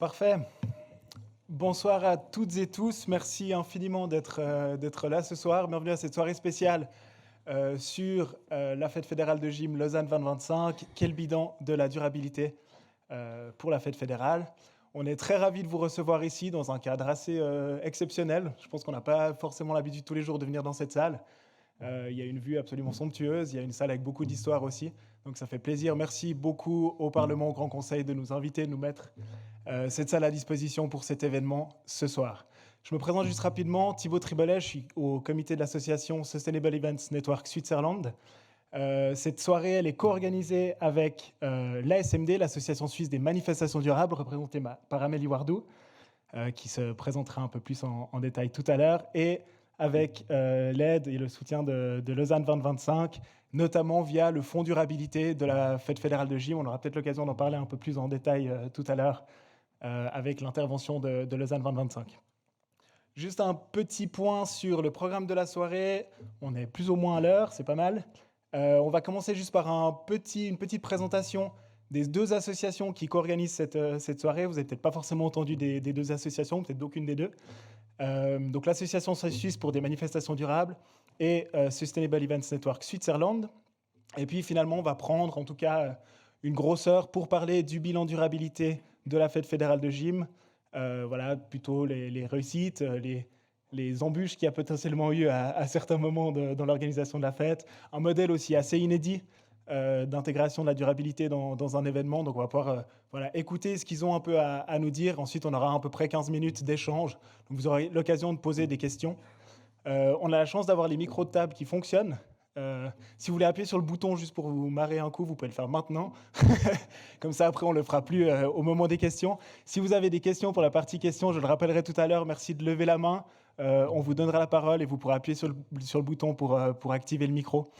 Parfait. Bonsoir à toutes et tous. Merci infiniment d'être là ce soir. Bienvenue à cette soirée spéciale sur la Fête fédérale de gym Lausanne 2025. Quel bilan de la durabilité pour la Fête fédérale. On est très ravis de vous recevoir ici dans un cadre assez exceptionnel. Je pense qu'on n'a pas forcément l'habitude tous les jours de venir dans cette salle. Il y a une vue absolument somptueuse. Il y a une salle avec beaucoup d'histoire aussi. Donc ça fait plaisir. Merci beaucoup au Parlement, au Grand Conseil de nous inviter, de nous mettre cette salle à disposition pour cet événement ce soir. Je me présente juste rapidement, Thibaut Tribolet, je suis au comité de l'association Sustainable Events Network Switzerland. Cette soirée, elle est co-organisée avec l'ASMD, l'Association suisse des manifestations durables, représentée par Amélie Wardou, qui se présentera un peu plus en détail tout à l'heure, et avec l'aide et le soutien de Lausanne 2025, notamment via le Fonds durabilité de la Fête fédérale de gym. On aura peut-être l'occasion d'en parler un peu plus en détail tout à l'heure, avec l'intervention de Lausanne 2025. Juste un petit point sur le programme de la soirée. On est plus ou moins à l'heure, c'est pas mal. On va commencer juste par une petite présentation des deux associations qui co-organisent cette soirée. Vous n'avez peut-être pas forcément entendu des deux associations, peut-être d'aucune des deux. Donc l'association suisse pour des manifestations durables et Sustainable Events Network Switzerland. Et puis finalement, on va prendre en tout cas une grosse heure pour parler du bilan durabilité de la Fête fédérale de gym. Voilà, plutôt les réussites, les embûches qu'il y a potentiellement eu à certains moments dans l'organisation de la fête. Un modèle aussi assez inédit d'intégration de la durabilité dans un événement. Donc on va pouvoir écouter ce qu'ils ont un peu à nous dire. Ensuite, on aura à peu près 15 minutes d'échange. Donc vous aurez l'occasion de poser des questions. On a la chance d'avoir les micros de table qui fonctionnent. Si vous voulez appuyer sur le bouton juste pour vous marrer un coup, vous pouvez le faire maintenant. Comme ça, après, on ne le fera plus au moment des questions. Si vous avez des questions pour la partie questions, je le rappellerai tout à l'heure, merci de lever la main. On vous donnera la parole et vous pourrez appuyer sur le bouton pour activer le micro.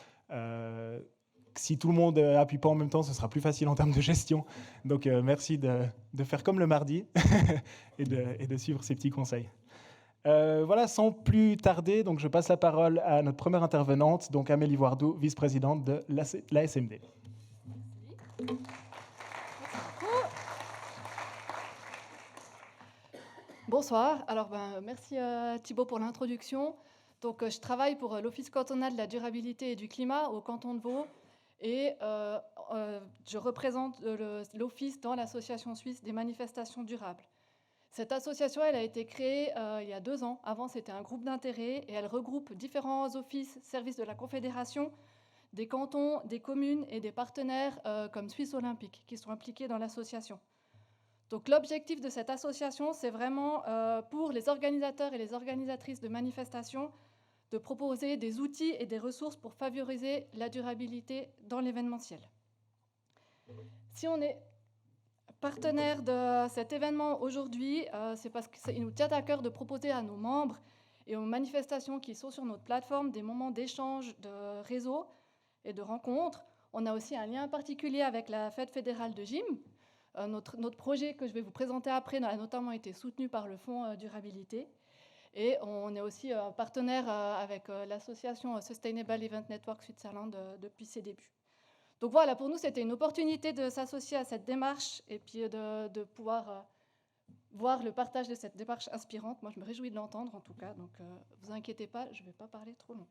Si tout le monde appuie pas en même temps, ce sera plus facile en termes de gestion. Donc, merci de faire comme le mardi et de suivre ces petits conseils. Voilà, sans plus tarder, donc je passe la parole à notre première intervenante, donc Amélie Wardou, vice-présidente de l'ASMD. Bonsoir. Alors, merci Thibaut pour l'introduction. Donc, je travaille pour l'Office cantonal de la durabilité et du climat au canton de Vaud et je représente l'Office dans l'Association suisse des manifestations durables. Cette association, elle a été créée il y a 2 ans. Avant, c'était un groupe d'intérêt et elle regroupe différents offices, services de la Confédération, des cantons, des communes et des partenaires comme Suisse Olympique qui sont impliqués dans l'association. Donc l'objectif de cette association, c'est vraiment pour les organisateurs et les organisatrices de manifestations de proposer des outils et des ressources pour favoriser la durabilité dans l'événementiel. Si on est partenaire de cet événement aujourd'hui, c'est parce qu'il nous tient à cœur de proposer à nos membres et aux manifestations qui sont sur notre plateforme des moments d'échange, de réseau et de rencontres. On a aussi un lien particulier avec la Fête fédérale de gym. Notre projet que je vais vous présenter après a notamment été soutenu par le Fonds durabilité. Et on est aussi partenaire avec l'association Sustainable Event Network Switzerland depuis ses débuts. Donc voilà, pour nous, c'était une opportunité de s'associer à cette démarche et puis de pouvoir voir le partage de cette démarche inspirante. Moi, je me réjouis de l'entendre en tout cas, donc vous inquiétez pas, je ne vais pas parler trop longtemps.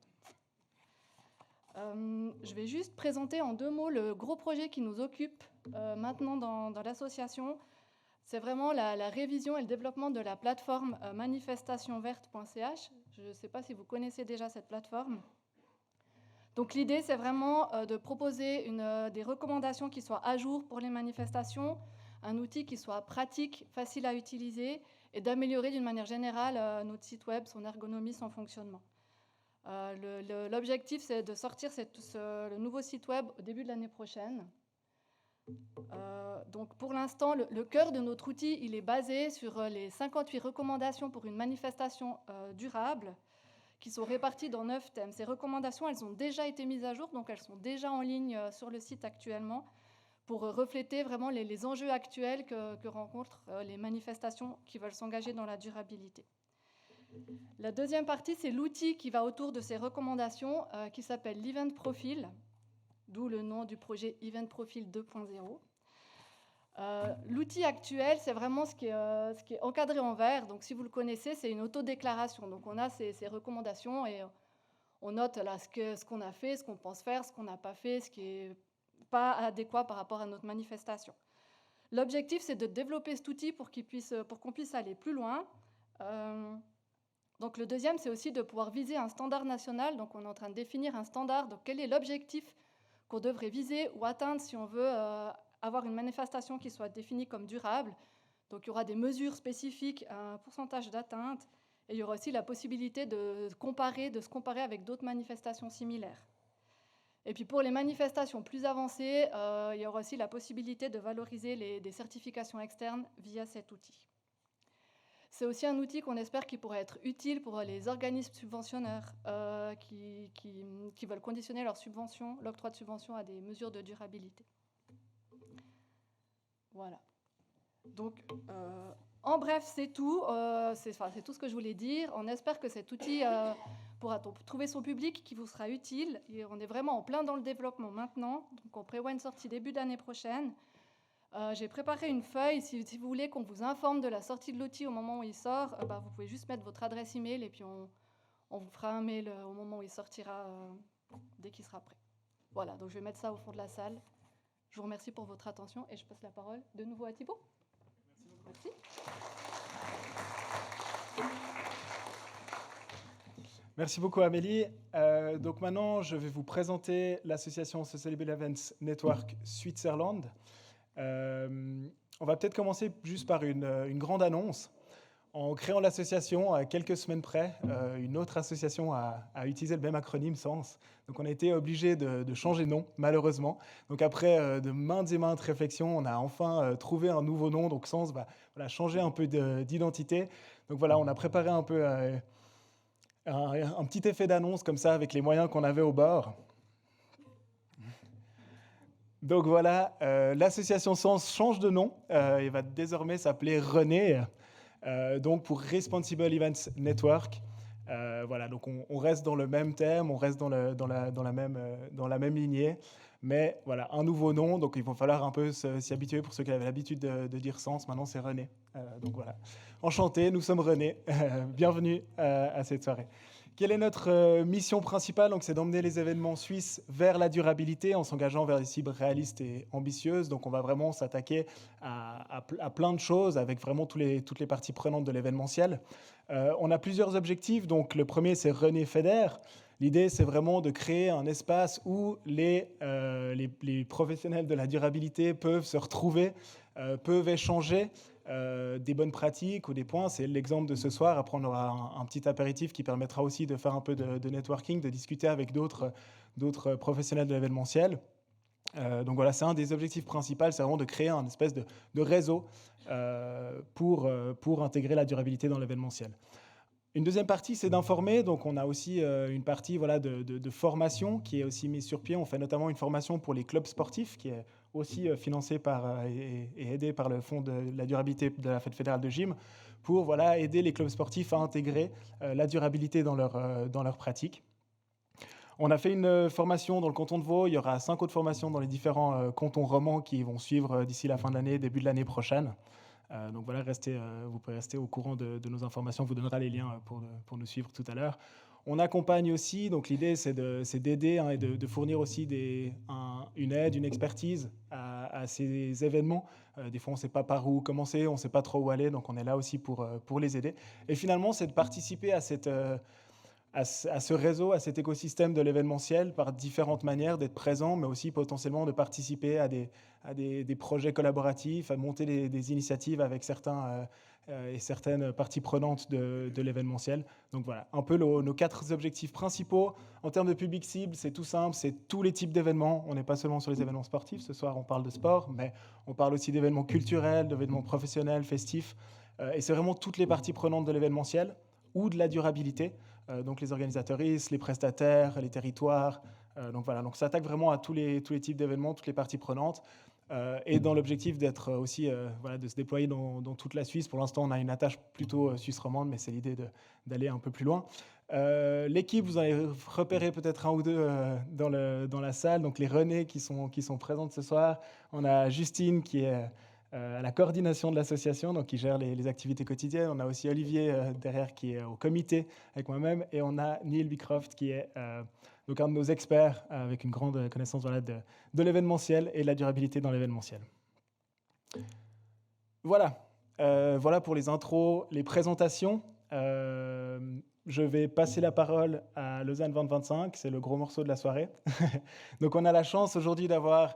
Je vais juste présenter en 2 mots le gros projet qui nous occupe maintenant dans l'association. C'est vraiment la révision et le développement de la plateforme manifestationverte.ch. Je ne sais pas si vous connaissez déjà cette plateforme. Donc l'idée, c'est vraiment de proposer des recommandations qui soient à jour pour les manifestations, un outil qui soit pratique, facile à utiliser et d'améliorer d'une manière générale notre site web, son ergonomie, son fonctionnement. L'objectif, c'est de sortir le nouveau site web au début de l'année prochaine. Donc pour l'instant, le cœur de notre outil, il est basé sur les 58 recommandations pour une manifestation durable qui sont réparties dans 9 thèmes. Ces recommandations, elles ont déjà été mises à jour, donc elles sont déjà en ligne sur le site actuellement pour refléter vraiment les enjeux actuels que rencontrent les manifestations qui veulent s'engager dans la durabilité. La deuxième partie, c'est l'outil qui va autour de ces recommandations qui s'appelle l'Event Profile, d'où le nom du projet Event Profile 2.0. L'outil actuel, c'est vraiment ce qui est encadré en vert. Donc, si vous le connaissez, c'est une autodéclaration. Donc, on a ces recommandations et on note là ce qu'on a fait, ce qu'on pense faire, ce qu'on n'a pas fait, ce qui n'est pas adéquat par rapport à notre manifestation. L'objectif, c'est de développer cet outil pour qu'on puisse aller plus loin. Donc, le deuxième, c'est aussi de pouvoir viser un standard national. Donc, on est en train de définir un standard. Donc, quel est l'objectif qu'on devrait viser ou atteindre si on veut avoir une manifestation qui soit définie comme durable. Donc, il y aura des mesures spécifiques, un pourcentage d'atteinte, et il y aura aussi la possibilité de se comparer avec d'autres manifestations similaires. Et puis, pour les manifestations plus avancées, il y aura aussi la possibilité de valoriser des certifications externes via cet outil. C'est aussi un outil qu'on espère qui pourrait être utile pour les organismes subventionneurs qui veulent conditionner l'octroi de subventions à des mesures de durabilité. Voilà. Donc, en bref, c'est tout. C'est tout ce que je voulais dire. On espère que cet outil pourra trouver son public qui vous sera utile. Et on est vraiment en plein dans le développement maintenant. Donc, on prévoit une sortie début d'année prochaine. J'ai préparé une feuille. Si vous voulez qu'on vous informe de la sortie de l'outil au moment où il sort, vous pouvez juste mettre votre adresse email et puis on vous fera un mail au moment où il sortira, dès qu'il sera prêt. Voilà, donc je vais mettre ça au fond de la salle. Je vous remercie pour votre attention et je passe la parole de nouveau à Thibaut. Merci. Merci beaucoup Amélie. Donc maintenant, je vais vous présenter l'association Sustainable Events Network Switzerland. On va peut-être commencer juste par une grande annonce. En créant l'association, à quelques semaines près, une autre association a utilisé le même acronyme, SENS. Donc on a été obligé de changer de nom, malheureusement. Donc après de maintes et maintes réflexions, on a enfin trouvé un nouveau nom. Donc SENS va changer un peu d'identité. Donc voilà, on a préparé un peu un petit effet d'annonce comme ça avec les moyens qu'on avait au bord. Donc voilà, l'association SENS change de nom et va désormais s'appeler René. Donc pour Responsible Events Network, voilà, donc on reste dans le même thème, on reste dans la même lignée, mais voilà, un nouveau nom, donc il va falloir un peu s'y habituer pour ceux qui avaient l'habitude de dire SENS, maintenant c'est René. Donc voilà, enchanté, nous sommes René, bienvenue à cette soirée. Quelle est notre mission principale? Donc, c'est d'emmener les événements suisses vers la durabilité en s'engageant vers des cibles réalistes et ambitieuses. Donc, on va vraiment s'attaquer à plein de choses avec vraiment toutes les parties prenantes de l'événementiel. On a plusieurs objectifs. Donc, le premier, c'est René Fédère. L'idée, c'est vraiment de créer un espace où les professionnels de la durabilité peuvent se retrouver, peuvent échanger des bonnes pratiques ou des points. C'est l'exemple de ce soir. Après, on aura un petit apéritif qui permettra aussi de faire un peu de networking, de discuter avec d'autres professionnels de l'événementiel. Donc voilà, c'est un des objectifs principaux, c'est vraiment de créer un espèce de réseau pour intégrer la durabilité dans l'événementiel. Une deuxième partie, c'est d'informer. Donc, on a aussi une partie de formation qui est aussi mise sur pied. On fait notamment une formation pour les clubs sportifs qui est aussi financée et aidée par le Fonds de la durabilité de la Fête fédérale de gym pour aider les clubs sportifs à intégrer la durabilité dans leur pratique. On a fait une formation dans le canton de Vaud. Il y aura 5 autres formations dans les différents cantons romans qui vont suivre d'ici la fin de l'année, début de l'année prochaine. Donc voilà, vous pouvez rester au courant de nos informations. On vous donnera les liens pour nous suivre tout à l'heure. On accompagne aussi, donc l'idée c'est d'aider et de fournir aussi une aide, une expertise à ces événements. Des fois on ne sait pas par où commencer, on ne sait pas trop où aller, donc on est là aussi pour les aider. Et finalement c'est de participer à ce réseau, à cet écosystème de l'événementiel par différentes manières, d'être présent, mais aussi potentiellement de participer à des projets collaboratifs, à monter des initiatives avec certains et certaines parties prenantes de l'événementiel. Donc voilà, un peu nos 4 objectifs principaux. En termes de public cible, c'est tout simple, c'est tous les types d'événements. On n'est pas seulement sur les événements sportifs, ce soir on parle de sport, mais on parle aussi d'événements culturels, d'événements professionnels, festifs. Et c'est vraiment toutes les parties prenantes de l'événementiel ou de la durabilité. Donc les organisateuristes, les prestataires, les territoires. Donc voilà, donc ça attaque vraiment à tous les types d'événements, toutes les parties prenantes. Et dans l'objectif d'être aussi, de se déployer dans toute la Suisse. Pour l'instant, on a une attache plutôt suisse romande, mais c'est l'idée d'aller un peu plus loin. L'équipe, vous en avez repéré peut-être un ou deux dans la salle. Donc les René qui sont présentes ce soir. On a Justine qui est à la coordination de l'association, donc qui gère les activités quotidiennes. On a aussi Olivier derrière qui est au comité avec moi-même, et on a Neil Bicroft qui est donc un de nos experts avec une grande connaissance de l'événementiel et de la durabilité dans l'événementiel. Voilà. Voilà pour les intros, les présentations. Je vais passer la parole à Lausanne 2025, c'est le gros morceau de la soirée. Donc on a la chance aujourd'hui d'avoir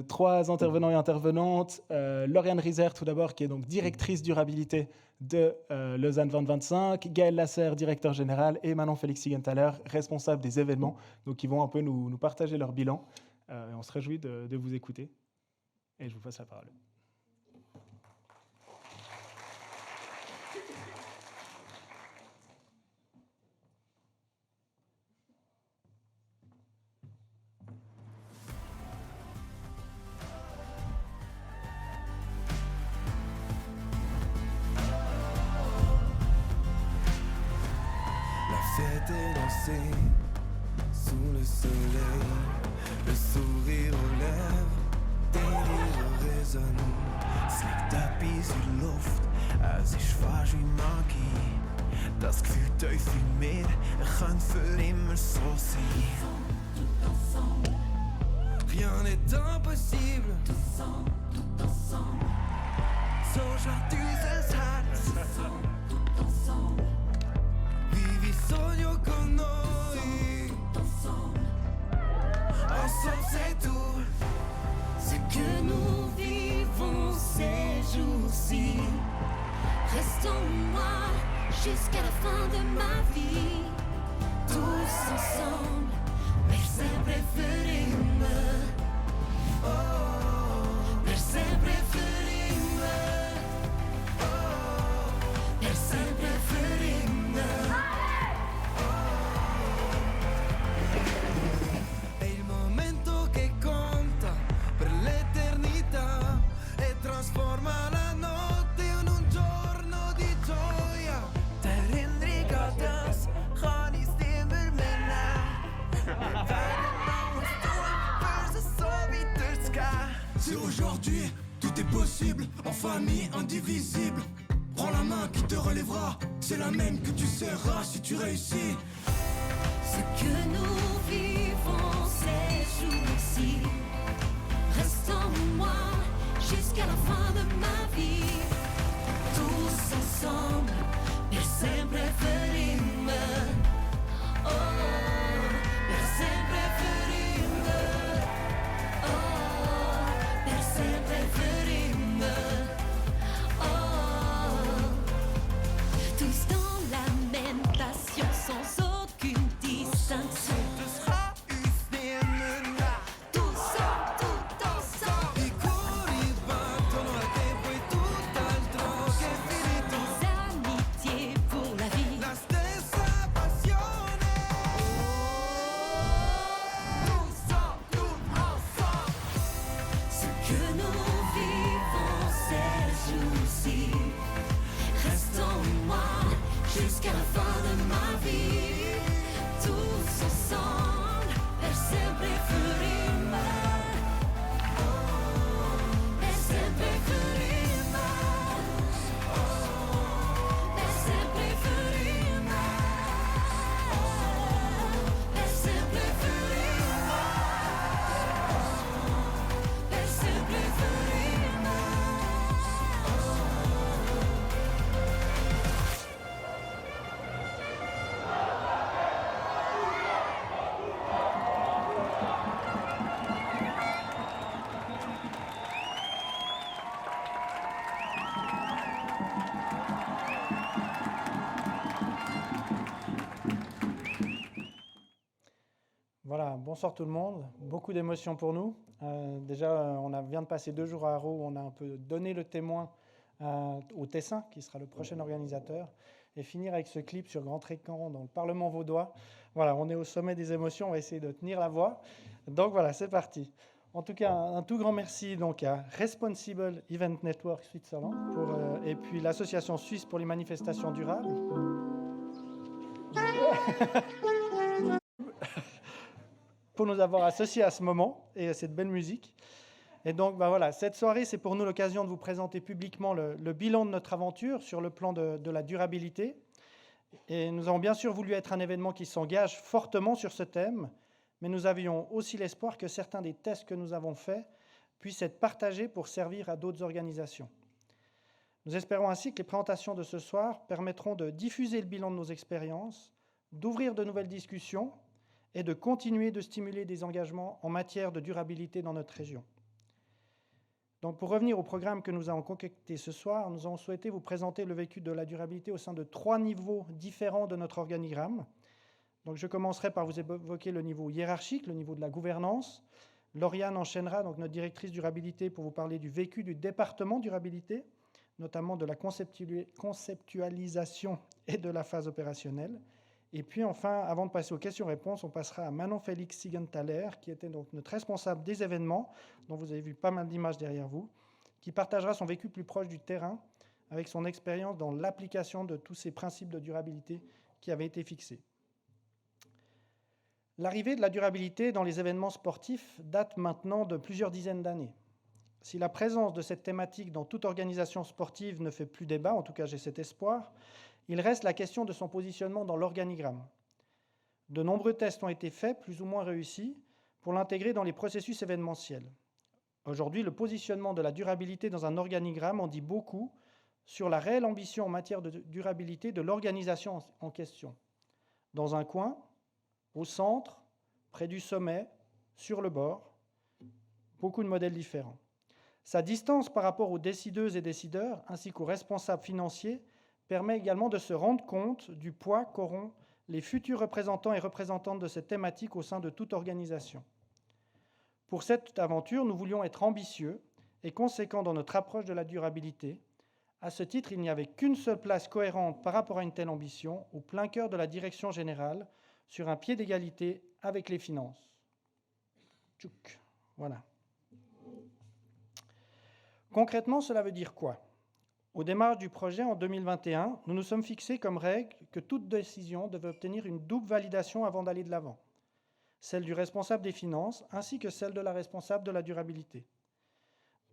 3 intervenants et intervenantes. Lauriane Rizer tout d'abord, qui est donc directrice durabilité de Lausanne 2025, Gaël Lasserre, directeur général, et Manon Félix-Siegenthaler, responsable des événements, donc qui vont un peu nous partager leur bilan. On se réjouit de vous écouter. Et je vous passe la parole. Fête est lancée sous le soleil, le sourire aux lèvres, des rires résonnent. Slick Tapis in Luft, als ich fast wie Magie. Das Gefühl tief in mir, kann für immer so sein. Rien n'est impossible. Tout ensemble. So schlägt unser Herz. Vivi sogno con noi. Ensemble c'est tout. Ce que nous vivons ces jours-ci reste en moi jusqu'à la fin de ma vie. Tous ensemble, per sempre ferime. Oh, per sempre ferime. Oh, per sempre ferime. È il momento che conta per l'eternità e trasforma la notte in un giorno di gioia. Herinneringar das kan ich immer mehr. C'est aujourd'hui, tout est possible, en famille indivisible. Prends la main qui te relèvera, c'est la même que tu serras si tu réussis. Ce que nous vivons ces jours-ci reste en moi jusqu'à la fin de ma vie. Tous ensemble, per sempre ferime. Oh, per sempre ferime. Oh, per sempre ferime. Oh, tous dans la même passion sans aucune distinction. Tout ensemble. I cuori battono al tempo e tutt'altro che è finito. Des amitiés pour la vie. La stessa passione. Tout ensemble. Ce que nous vivons ces jours-ci reste en moi jusqu'à la fin de ma vie. Tous ensemble, per sempre ferime. Per sempre ferime. Per sempre ferime. Per sempre ferime. Per sempre ferime. Voilà, bonsoir tout le monde. Beaucoup d'émotions pour nous. Déjà, vient de passer 2 jours à Haro où on a un peu donné le témoin au Tessin, qui sera le prochain organisateur, et finir avec ce clip sur grand écran dans le Parlement vaudois. Voilà, on est au sommet des émotions, on va essayer de tenir la voix. Donc voilà, c'est parti. En tout cas, un tout grand merci donc à Responsible Event Network Switzerland et puis l'Association suisse pour les manifestations durables. Pour nous avoir associés à ce moment et à cette belle musique. Et donc, voilà, cette soirée, c'est pour nous l'occasion de vous présenter publiquement le bilan de notre aventure sur le plan de la durabilité. Et nous avons bien sûr voulu être un événement qui s'engage fortement sur ce thème, mais nous avions aussi l'espoir que certains des tests que nous avons faits puissent être partagés pour servir à d'autres organisations. Nous espérons ainsi que les présentations de ce soir permettront de diffuser le bilan de nos expériences, d'ouvrir de nouvelles discussions et de continuer de stimuler des engagements en matière de durabilité dans notre région. Donc, pour revenir au programme que nous avons concocté ce soir, nous avons souhaité vous présenter le vécu de la durabilité au sein de 3 niveaux différents de notre organigramme. Donc, je commencerai par vous évoquer le niveau hiérarchique, le niveau de la gouvernance. Lauriane enchaînera, donc notre directrice durabilité, pour vous parler du vécu du département durabilité, notamment de la conceptualisation et de la phase opérationnelle. Et puis enfin, avant de passer aux questions-réponses, on passera à Manon Félix Sigenthaler, qui était donc notre responsable des événements, dont vous avez vu pas mal d'images derrière vous, qui partagera son vécu plus proche du terrain avec son expérience dans l'application de tous ces principes de durabilité qui avaient été fixés. L'arrivée de la durabilité dans les événements sportifs date maintenant de plusieurs dizaines d'années. Si la présence de cette thématique dans toute organisation sportive ne fait plus débat, en tout cas j'ai cet espoir, il reste la question de son positionnement dans l'organigramme. De nombreux tests ont été faits, plus ou moins réussis, pour l'intégrer dans les processus événementiels. Aujourd'hui, le positionnement de la durabilité dans un organigramme en dit beaucoup sur la réelle ambition en matière de durabilité de l'organisation en question. Dans un coin, au centre, près du sommet, sur le bord, beaucoup de modèles différents. Sa distance par rapport aux décideuses et décideurs, ainsi qu'aux responsables financiers, permet également de se rendre compte du poids qu'auront les futurs représentants et représentantes de cette thématique au sein de toute organisation. Pour cette aventure, nous voulions être ambitieux et conséquents dans notre approche de la durabilité. À ce titre, il n'y avait qu'une seule place cohérente par rapport à une telle ambition, au plein cœur de la direction générale, sur un pied d'égalité avec les finances. Tchouk. Voilà. Concrètement, cela veut dire quoi ? Au démarrage du projet en 2021, nous nous sommes fixés comme règle que toute décision devait obtenir une double validation avant d'aller de l'avant, celle du responsable des finances ainsi que celle de la responsable de la durabilité.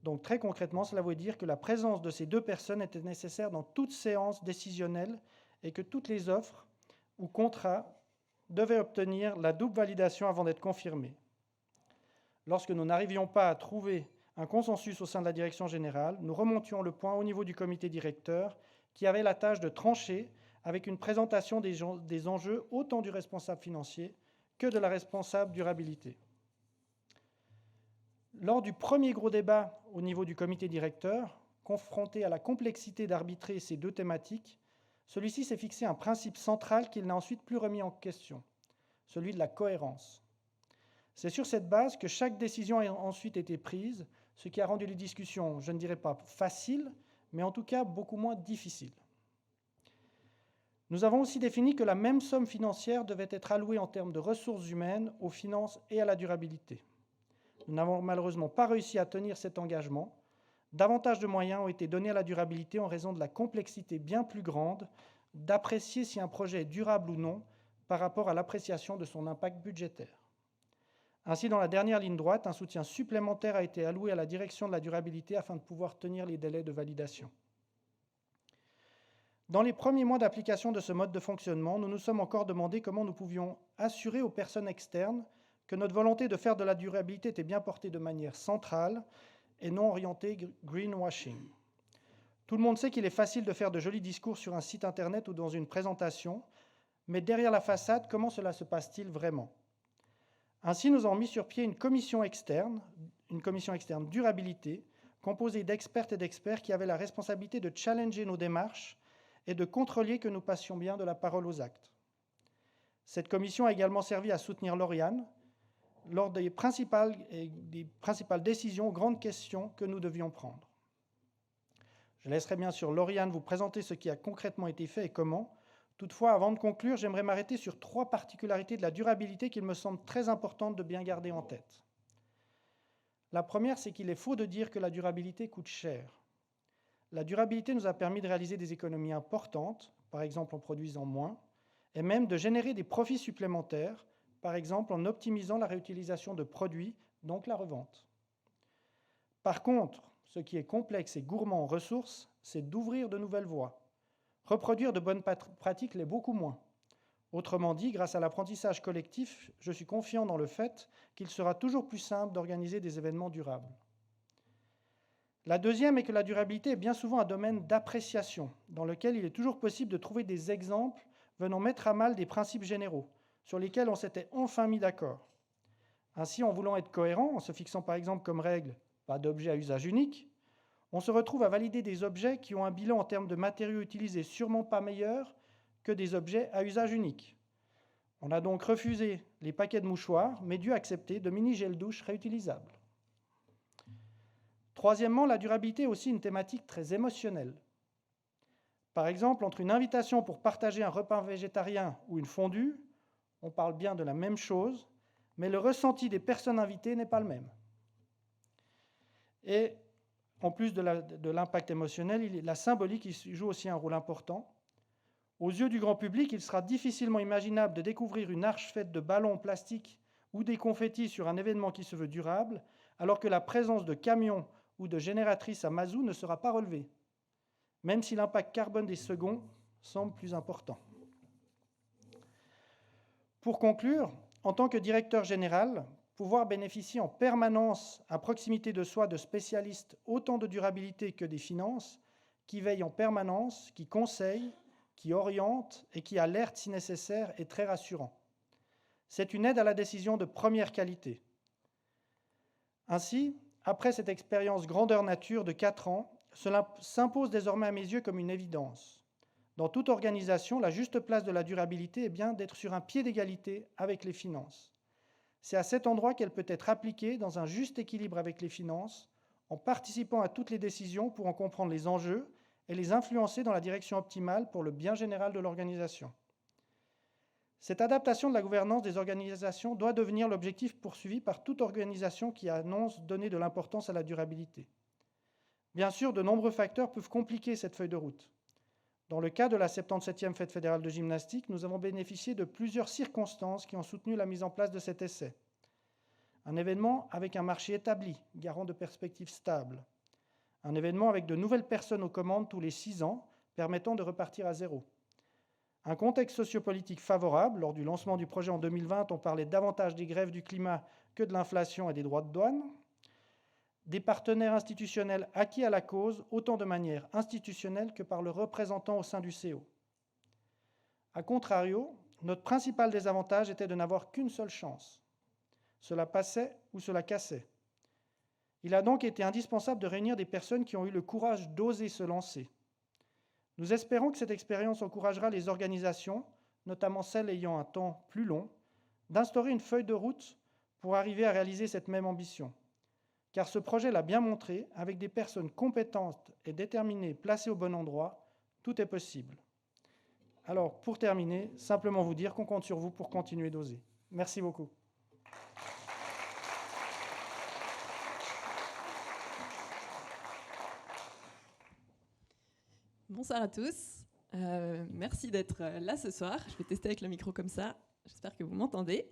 Donc très concrètement, cela veut dire que la présence de ces deux personnes était nécessaire dans toute séance décisionnelle et que toutes les offres ou contrats devaient obtenir la double validation avant d'être confirmées. Lorsque nous n'arrivions pas à trouver un consensus au sein de la direction générale, nous remontions le point au niveau du comité directeur qui avait la tâche de trancher avec une présentation des enjeux autant du responsable financier que de la responsable durabilité. Lors du premier gros débat au niveau du comité directeur, confronté à la complexité d'arbitrer ces deux thématiques, celui-ci s'est fixé un principe central qu'il n'a ensuite plus remis en question, celui de la cohérence. C'est sur cette base que chaque décision a ensuite été prise, ce qui a rendu les discussions, je ne dirais pas faciles, mais en tout cas beaucoup moins difficiles. Nous avons aussi défini que la même somme financière devait être allouée en termes de ressources humaines, aux finances et à la durabilité. Nous n'avons malheureusement pas réussi à tenir cet engagement. Davantage de moyens ont été donnés à la durabilité en raison de la complexité bien plus grande d'apprécier si un projet est durable ou non par rapport à l'appréciation de son impact budgétaire. Ainsi, dans la dernière ligne droite, un soutien supplémentaire a été alloué à la direction de la durabilité afin de pouvoir tenir les délais de validation. Dans les premiers mois d'application de ce mode de fonctionnement, nous nous sommes encore demandé comment nous pouvions assurer aux personnes externes que notre volonté de faire de la durabilité était bien portée de manière centrale et non orientée greenwashing. Tout le monde sait qu'il est facile de faire de jolis discours sur un site internet ou dans une présentation, mais derrière la façade, comment cela se passe-t-il vraiment ? Ainsi, nous avons mis sur pied une commission externe durabilité, composée d'expertes et d'experts qui avaient la responsabilité de challenger nos démarches et de contrôler que nous passions bien de la parole aux actes. Cette commission a également servi à soutenir Lauriane lors des principales décisions aux grandes questions que nous devions prendre. Je laisserai bien sûr Lauriane vous présenter ce qui a concrètement été fait et comment. Toutefois, avant de conclure, j'aimerais m'arrêter sur 3 particularités de la durabilité qu'il me semble très importante de bien garder en tête. La première, c'est qu'il est faux de dire que la durabilité coûte cher. La durabilité nous a permis de réaliser des économies importantes, par exemple en produisant moins, et même de générer des profits supplémentaires, par exemple en optimisant la réutilisation de produits, donc la revente. Par contre, ce qui est complexe et gourmand en ressources, c'est d'ouvrir de nouvelles voies. Reproduire de bonnes pratiques l'est beaucoup moins. Autrement dit, grâce à l'apprentissage collectif, je suis confiant dans le fait qu'il sera toujours plus simple d'organiser des événements durables. La deuxième est que la durabilité est bien souvent un domaine d'appréciation, dans lequel il est toujours possible de trouver des exemples venant mettre à mal des principes généraux, sur lesquels on s'était enfin mis d'accord. Ainsi, en voulant être cohérent, en se fixant par exemple comme règle « pas d'objet à usage unique », on se retrouve à valider des objets qui ont un bilan en termes de matériaux utilisés sûrement pas meilleur que des objets à usage unique. On a donc refusé les paquets de mouchoirs, mais dû accepter de mini-gel douche réutilisables. Troisièmement, la durabilité est aussi une thématique très émotionnelle. Par exemple, entre une invitation pour partager un repas végétarien ou une fondue, on parle bien de la même chose, mais le ressenti des personnes invitées n'est pas le même. Et en plus de l'impact émotionnel, la symbolique joue aussi un rôle important. Aux yeux du grand public, il sera difficilement imaginable de découvrir une arche faite de ballons en plastique ou des confettis sur un événement qui se veut durable, alors que la présence de camions ou de génératrices à mazout ne sera pas relevée, même si l'impact carbone des seconds semble plus important. Pour conclure, en tant que directeur général, pouvoir bénéficier en permanence, à proximité de soi, de spécialistes autant de durabilité que des finances, qui veillent en permanence, qui conseillent, qui orientent et qui alertent si nécessaire, est très rassurant. C'est une aide à la décision de première qualité. Ainsi, après cette expérience grandeur nature de 4 ans, cela s'impose désormais à mes yeux comme une évidence. Dans toute organisation, la juste place de la durabilité est bien d'être sur un pied d'égalité avec les finances. C'est à cet endroit qu'elle peut être appliquée dans un juste équilibre avec les finances, en participant à toutes les décisions pour en comprendre les enjeux et les influencer dans la direction optimale pour le bien général de l'organisation. Cette adaptation de la gouvernance des organisations doit devenir l'objectif poursuivi par toute organisation qui annonce donner de l'importance à la durabilité. Bien sûr, de nombreux facteurs peuvent compliquer cette feuille de route. Dans le cas de la 77e Fête fédérale de gymnastique, nous avons bénéficié de plusieurs circonstances qui ont soutenu la mise en place de cet essai. Un événement avec un marché établi, garant de perspectives stables. Un événement avec de nouvelles personnes aux commandes tous les 6 ans, permettant de repartir à zéro. Un contexte sociopolitique favorable. Lors du lancement du projet en 2020, on parlait davantage des grèves du climat que de l'inflation et des droits de douane. Des partenaires institutionnels acquis à la cause, autant de manière institutionnelle que par le représentant au sein du CO. A contrario, notre principal désavantage était de n'avoir qu'une seule chance. Cela passait ou cela cassait. Il a donc été indispensable de réunir des personnes qui ont eu le courage d'oser se lancer. Nous espérons que cette expérience encouragera les organisations, notamment celles ayant un temps plus long, d'instaurer une feuille de route pour arriver à réaliser cette même ambition. Car ce projet l'a bien montré, avec des personnes compétentes et déterminées placées au bon endroit, tout est possible. Alors, pour terminer, simplement vous dire qu'on compte sur vous pour continuer d'oser. Merci beaucoup. Bonsoir à tous. Merci d'être là ce soir. Je vais tester avec le micro comme ça. J'espère que vous m'entendez.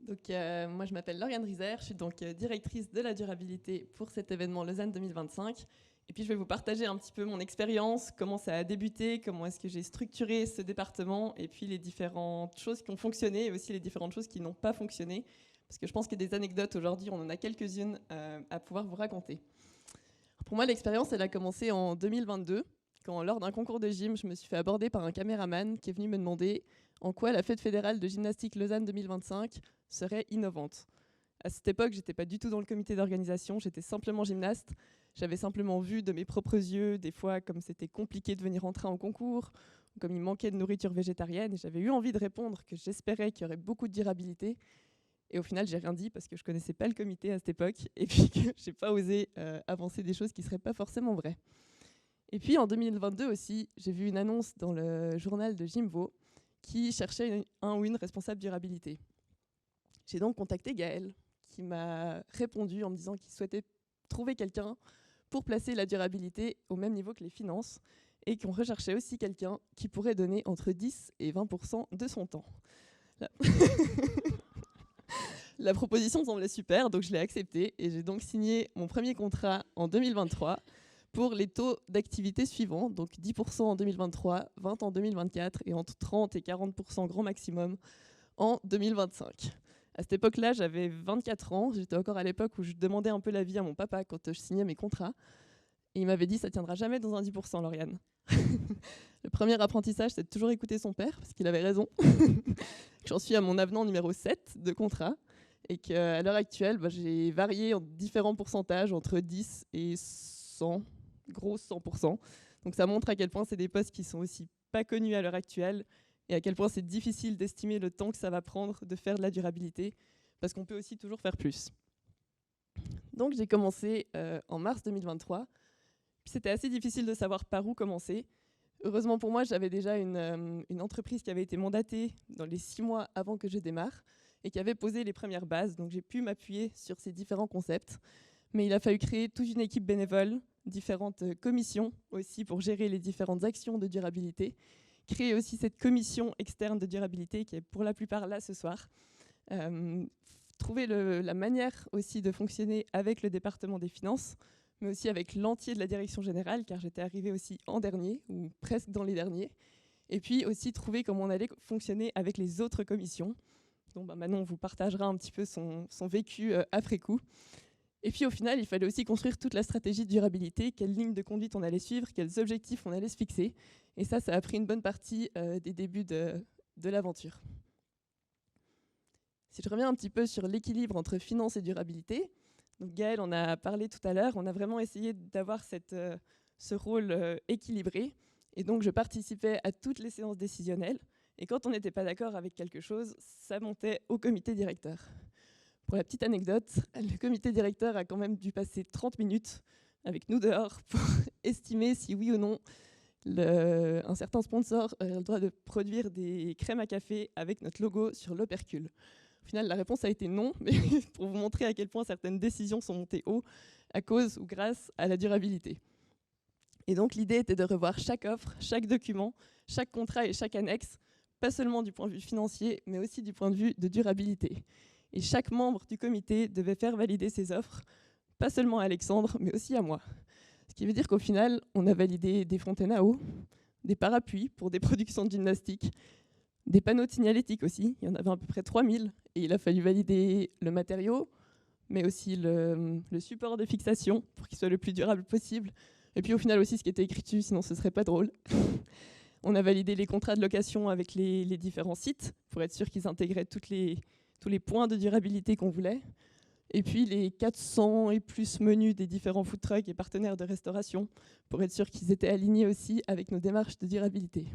Donc, moi, je m'appelle Lauriane Rizer. Je suis donc directrice de la durabilité pour cet événement Lausanne 2025. Et puis, je vais vous partager un petit peu mon expérience, comment ça a débuté, comment est-ce que j'ai structuré ce département, et puis les différentes choses qui ont fonctionné et aussi les différentes choses qui n'ont pas fonctionné. Parce que je pense que des anecdotes aujourd'hui, on en a quelques-unes à pouvoir vous raconter. Pour moi, l'expérience, elle a commencé en 2022. Quand, lors d'un concours de gym, je me suis fait aborder par un caméraman qui est venu me demander en quoi la fête fédérale de gymnastique Lausanne 2025 serait innovante. À cette époque, je n'étais pas du tout dans le comité d'organisation, j'étais simplement gymnaste. J'avais simplement vu de mes propres yeux, des fois, comme c'était compliqué de venir entrer en concours, comme il manquait de nourriture végétarienne, et j'avais eu envie de répondre que j'espérais qu'il y aurait beaucoup de durabilité. Et au final, j'ai rien dit parce que je ne connaissais pas le comité à cette époque, et puis que je n'ai pas osé avancer des choses qui ne seraient pas forcément vraies. Et puis en 2022 aussi, j'ai vu une annonce dans le journal de Gymvo qui cherchait un ou une responsable durabilité. J'ai donc contacté Gaël, qui m'a répondu en me disant qu'il souhaitait trouver quelqu'un pour placer la durabilité au même niveau que les finances et qu'on recherchait aussi quelqu'un qui pourrait donner entre 10 et 20% de son temps. La proposition semblait super, donc je l'ai acceptée et j'ai donc signé mon premier contrat en 2023 pour les taux d'activité suivants, donc 10% en 2023, 20% en 2024 et entre 30 et 40% grand maximum en 2025. À cette époque-là, j'avais 24 ans. J'étais encore à l'époque où je demandais un peu l'avis à mon papa quand je signais mes contrats. Et il m'avait dit « ça tiendra jamais dans un 10%, Lauriane ». Le premier apprentissage, c'est de toujours écouter son père, parce qu'il avait raison. J'en suis à mon avenant numéro 7 de contrat. Et qu'à l'heure actuelle, j'ai varié en différents pourcentages, entre 10 et 100, gros 100%. Donc ça montre à quel point c'est des postes qui sont aussi pas connus à l'heure actuelle, et à quel point c'est difficile d'estimer le temps que ça va prendre de faire de la durabilité, parce qu'on peut aussi toujours faire plus. Donc j'ai commencé en mars 2023. Puis c'était assez difficile de savoir par où commencer. Heureusement pour moi, j'avais déjà une entreprise qui avait été mandatée dans les 6 mois avant que je démarre, et qui avait posé les premières bases. Donc j'ai pu m'appuyer sur ces différents concepts. Mais il a fallu créer toute une équipe bénévole, différentes commissions aussi pour gérer les différentes actions de durabilité, créer aussi cette commission externe de durabilité qui est pour la plupart là ce soir. Trouver la manière aussi de fonctionner avec le département des finances, mais aussi avec l'entier de la direction générale, car j'étais arrivée aussi en dernier, ou presque dans les derniers. Et puis aussi trouver comment on allait fonctionner avec les autres commissions. Donc Manon vous partagera un petit peu son vécu après coup. Et puis au final, il fallait aussi construire toute la stratégie de durabilité, quelle ligne de conduite on allait suivre, quels objectifs on allait se fixer. Et ça a pris une bonne partie des débuts de l'aventure. Si je reviens un petit peu sur l'équilibre entre finance et durabilité, donc Gaëlle en a parlé tout à l'heure, on a vraiment essayé d'avoir ce rôle équilibré. Et donc je participais à toutes les séances décisionnelles. Et quand on n'était pas d'accord avec quelque chose, ça montait au comité directeur. Pour la petite anecdote, le comité directeur a quand même dû passer 30 minutes avec nous dehors pour estimer si oui ou non un certain sponsor aurait le droit de produire des crèmes à café avec notre logo sur l'opercule. Au final, la réponse a été non, mais pour vous montrer à quel point certaines décisions sont montées haut à cause ou grâce à la durabilité. Et donc l'idée était de revoir chaque offre, chaque document, chaque contrat et chaque annexe, pas seulement du point de vue financier, mais aussi du point de vue de durabilité. Et chaque membre du comité devait faire valider ses offres, pas seulement à Alexandre, mais aussi à moi. Ce qui veut dire qu'au final, on a validé des fontaines à eau, des parapluies pour des productions de gymnastique, des panneaux de signalétique aussi, il y en avait à peu près 3000, et il a fallu valider le matériau, mais aussi le support de fixation pour qu'il soit le plus durable possible, et puis au final aussi ce qui était écrit dessus, sinon ce serait pas drôle. On a validé les contrats de location avec les différents sites, pour être sûr qu'ils intégraient tous les points de durabilité qu'on voulait. Et puis les 400 et plus menus des différents food trucks et partenaires de restauration, pour être sûr qu'ils étaient alignés aussi avec nos démarches de durabilité.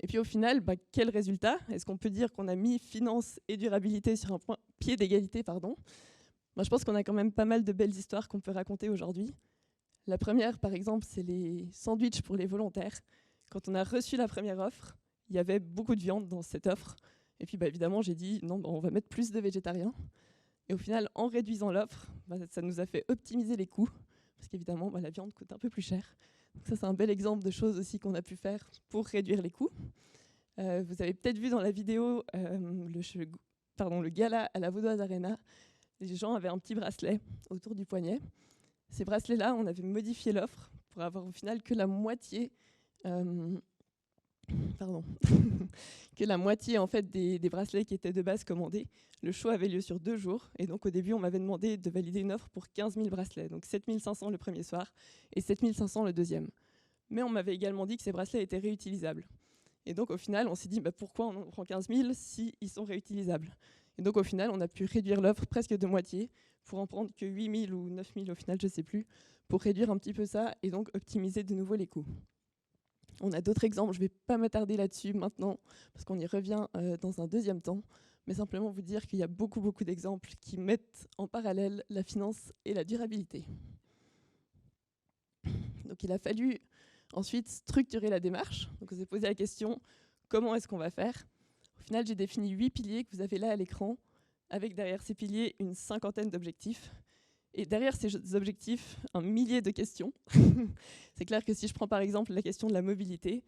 Et puis au final, quel résultat? Est-ce qu'on peut dire qu'on a mis finance et durabilité sur un pied d'égalité, Je pense qu'on a quand même pas mal de belles histoires qu'on peut raconter aujourd'hui. La première, par exemple, c'est les sandwichs pour les volontaires. Quand on a reçu la première offre, il y avait beaucoup de viande dans cette offre. Et puis évidemment, j'ai dit non, on va mettre plus de végétariens. Et au final, en réduisant l'offre, ça nous a fait optimiser les coûts. Parce qu'évidemment, la viande coûte un peu plus cher. Donc ça, c'est un bel exemple de choses aussi qu'on a pu faire pour réduire les coûts. Vous avez peut-être vu dans la vidéo le gala à la Vaudoise Arena. Les gens avaient un petit bracelet autour du poignet. Ces bracelets-là, on avait modifié l'offre pour avoir au final que la moitié, que la moitié en fait des bracelets qui étaient de base commandés. Le show avait lieu sur 2 jours. Et donc au début, on m'avait demandé de valider une offre pour 15 000 bracelets. Donc 7 500 le premier soir et 7 500 le deuxième. Mais on m'avait également dit que ces bracelets étaient réutilisables. Et donc au final, on s'est dit pourquoi on en prend 15 000 si ils sont réutilisables. Et donc au final, on a pu réduire l'offre presque de moitié pour en prendre que 8 000 ou 9 000 au final, je ne sais plus, pour réduire un petit peu ça et donc optimiser de nouveau les coûts. On a d'autres exemples, je ne vais pas m'attarder là-dessus maintenant, parce qu'on y revient dans un deuxième temps, mais simplement vous dire qu'il y a beaucoup d'exemples qui mettent en parallèle la finance et la durabilité. Donc il a fallu ensuite structurer la démarche. Donc on s'est posé la question, comment est-ce qu'on va faire? Au final, j'ai défini 8 piliers que vous avez là à l'écran, avec derrière ces piliers une 50aine d'objectifs. Et derrière ces objectifs, un millier de questions. C'est clair que si je prends par exemple la question de la mobilité,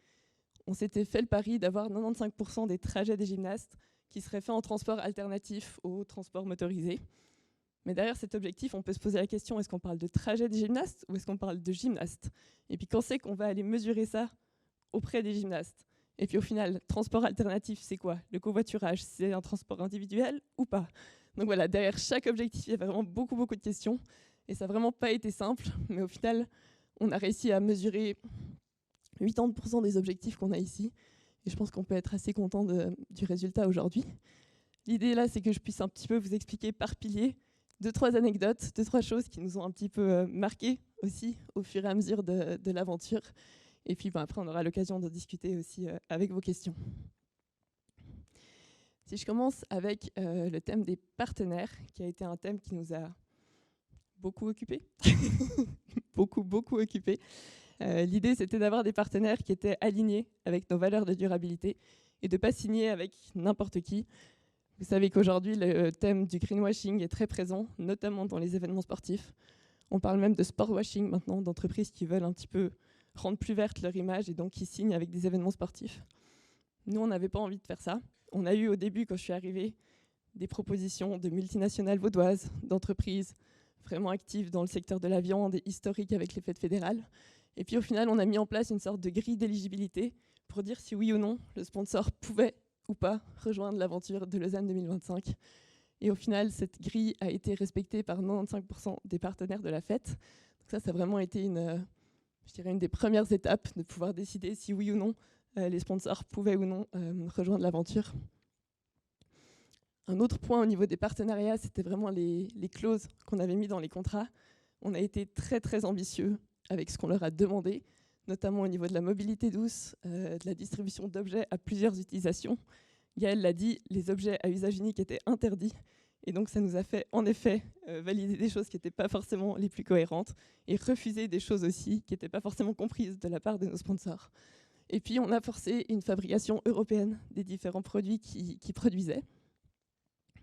on s'était fait le pari d'avoir 95% des trajets des gymnastes qui serait fait en transport alternatif au transport motorisé. Mais derrière cet objectif, on peut se poser la question, est-ce qu'on parle de trajet de gymnaste ou est-ce qu'on parle de gymnaste? Et puis quand c'est qu'on va aller mesurer ça auprès des gymnastes? Et puis au final, transport alternatif, c'est quoi? Le covoiturage, c'est un transport individuel ou pas? Donc voilà, derrière chaque objectif, il y a vraiment beaucoup de questions. Et ça n'a vraiment pas été simple. Mais au final, on a réussi à mesurer 80% des objectifs qu'on a ici. Et je pense qu'on peut être assez content du résultat aujourd'hui. L'idée là, c'est que je puisse un petit peu vous expliquer par pilier 2-3 anecdotes, 2-3 choses qui nous ont un petit peu marqués aussi au fur et à mesure de l'aventure. Et puis après, on aura l'occasion de discuter aussi avec vos questions. Si je commence avec le thème des partenaires, qui a été un thème qui nous a beaucoup occupés, beaucoup occupés. L'idée, c'était d'avoir des partenaires qui étaient alignés avec nos valeurs de durabilité et de ne pas signer avec n'importe qui. Vous savez qu'aujourd'hui, le thème du greenwashing est très présent, notamment dans les événements sportifs. On parle même de sportwashing maintenant, d'entreprises qui veulent un petit peu rendre plus verte leur image et donc qui signent avec des événements sportifs. Nous, on n'avait pas envie de faire ça. On a eu au début, quand je suis arrivée, des propositions de multinationales vaudoises, d'entreprises vraiment actives dans le secteur de la viande et historiques avec les fêtes fédérales. Et puis au final, on a mis en place une sorte de grille d'éligibilité pour dire si oui ou non le sponsor pouvait ou pas rejoindre l'aventure de Lausanne 2025. Et au final, cette grille a été respectée par 95% des partenaires de la fête. Donc ça a vraiment été une des premières étapes de pouvoir décider si oui ou non les sponsors pouvaient ou non rejoindre l'aventure. Un autre point au niveau des partenariats, c'était vraiment les clauses qu'on avait mis dans les contrats. On a été très ambitieux avec ce qu'on leur a demandé, notamment au niveau de la mobilité douce, de la distribution d'objets à plusieurs utilisations. Gaëlle l'a dit, les objets à usage unique étaient interdits. Et donc ça nous a fait en effet valider des choses qui n'étaient pas forcément les plus cohérentes et refuser des choses aussi qui n'étaient pas forcément comprises de la part de nos sponsors. Et puis on a forcé une fabrication européenne des différents produits qui produisaient.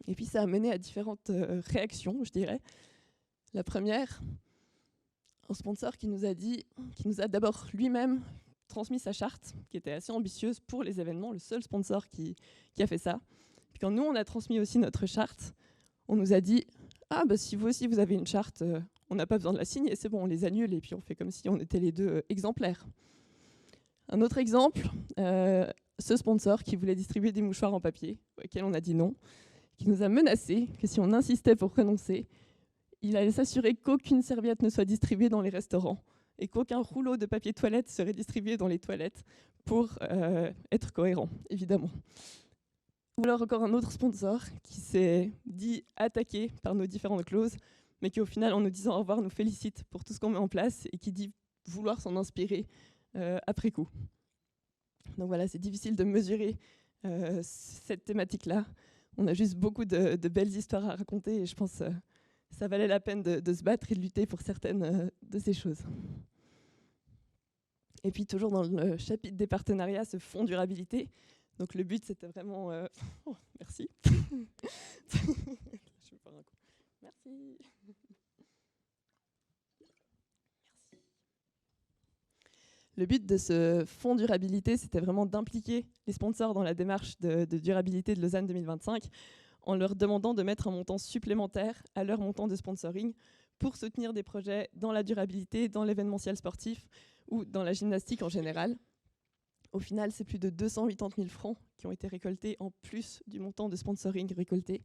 Et puis ça a mené à différentes réactions, je dirais. La première, un sponsor qui nous a d'abord lui-même transmis sa charte, qui était assez ambitieuse pour les événements, le seul sponsor qui a fait ça. Puis quand nous, on a transmis aussi notre charte, on nous a dit « Ah, bah, si vous aussi, vous avez une charte, on n'a pas besoin de la signer, c'est bon, on les annule, et puis on fait comme si on était les deux exemplaires. » Un autre exemple, ce sponsor qui voulait distribuer des mouchoirs en papier, auquel on a dit non, qui nous a menacé que si on insistait pour renoncer, il allait s'assurer qu'aucune serviette ne soit distribuée dans les restaurants et qu'aucun rouleau de papier toilette serait distribué dans les toilettes pour être cohérent, évidemment. Ou alors encore un autre sponsor qui s'est dit attaqué par nos différentes clauses, mais qui au final, en nous disant au revoir, nous félicite pour tout ce qu'on met en place et qui dit vouloir s'en inspirer après coup. Donc voilà, c'est difficile de mesurer cette thématique-là. On a juste beaucoup de belles histoires à raconter et je pense que ça valait la peine de se battre et de lutter pour certaines de ces choses. Et puis toujours dans le chapitre des partenariats, ce fonds durabilité. Donc le but, c'était vraiment... Oh, merci. Je vais faire un coup. Merci. Le but de ce fonds durabilité, c'était vraiment d'impliquer les sponsors dans la démarche de durabilité de Lausanne 2025 en leur demandant de mettre un montant supplémentaire à leur montant de sponsoring pour soutenir des projets dans la durabilité, dans l'événementiel sportif ou dans la gymnastique en général. Au final, c'est plus de 280 000 francs qui ont été récoltés en plus du montant de sponsoring récolté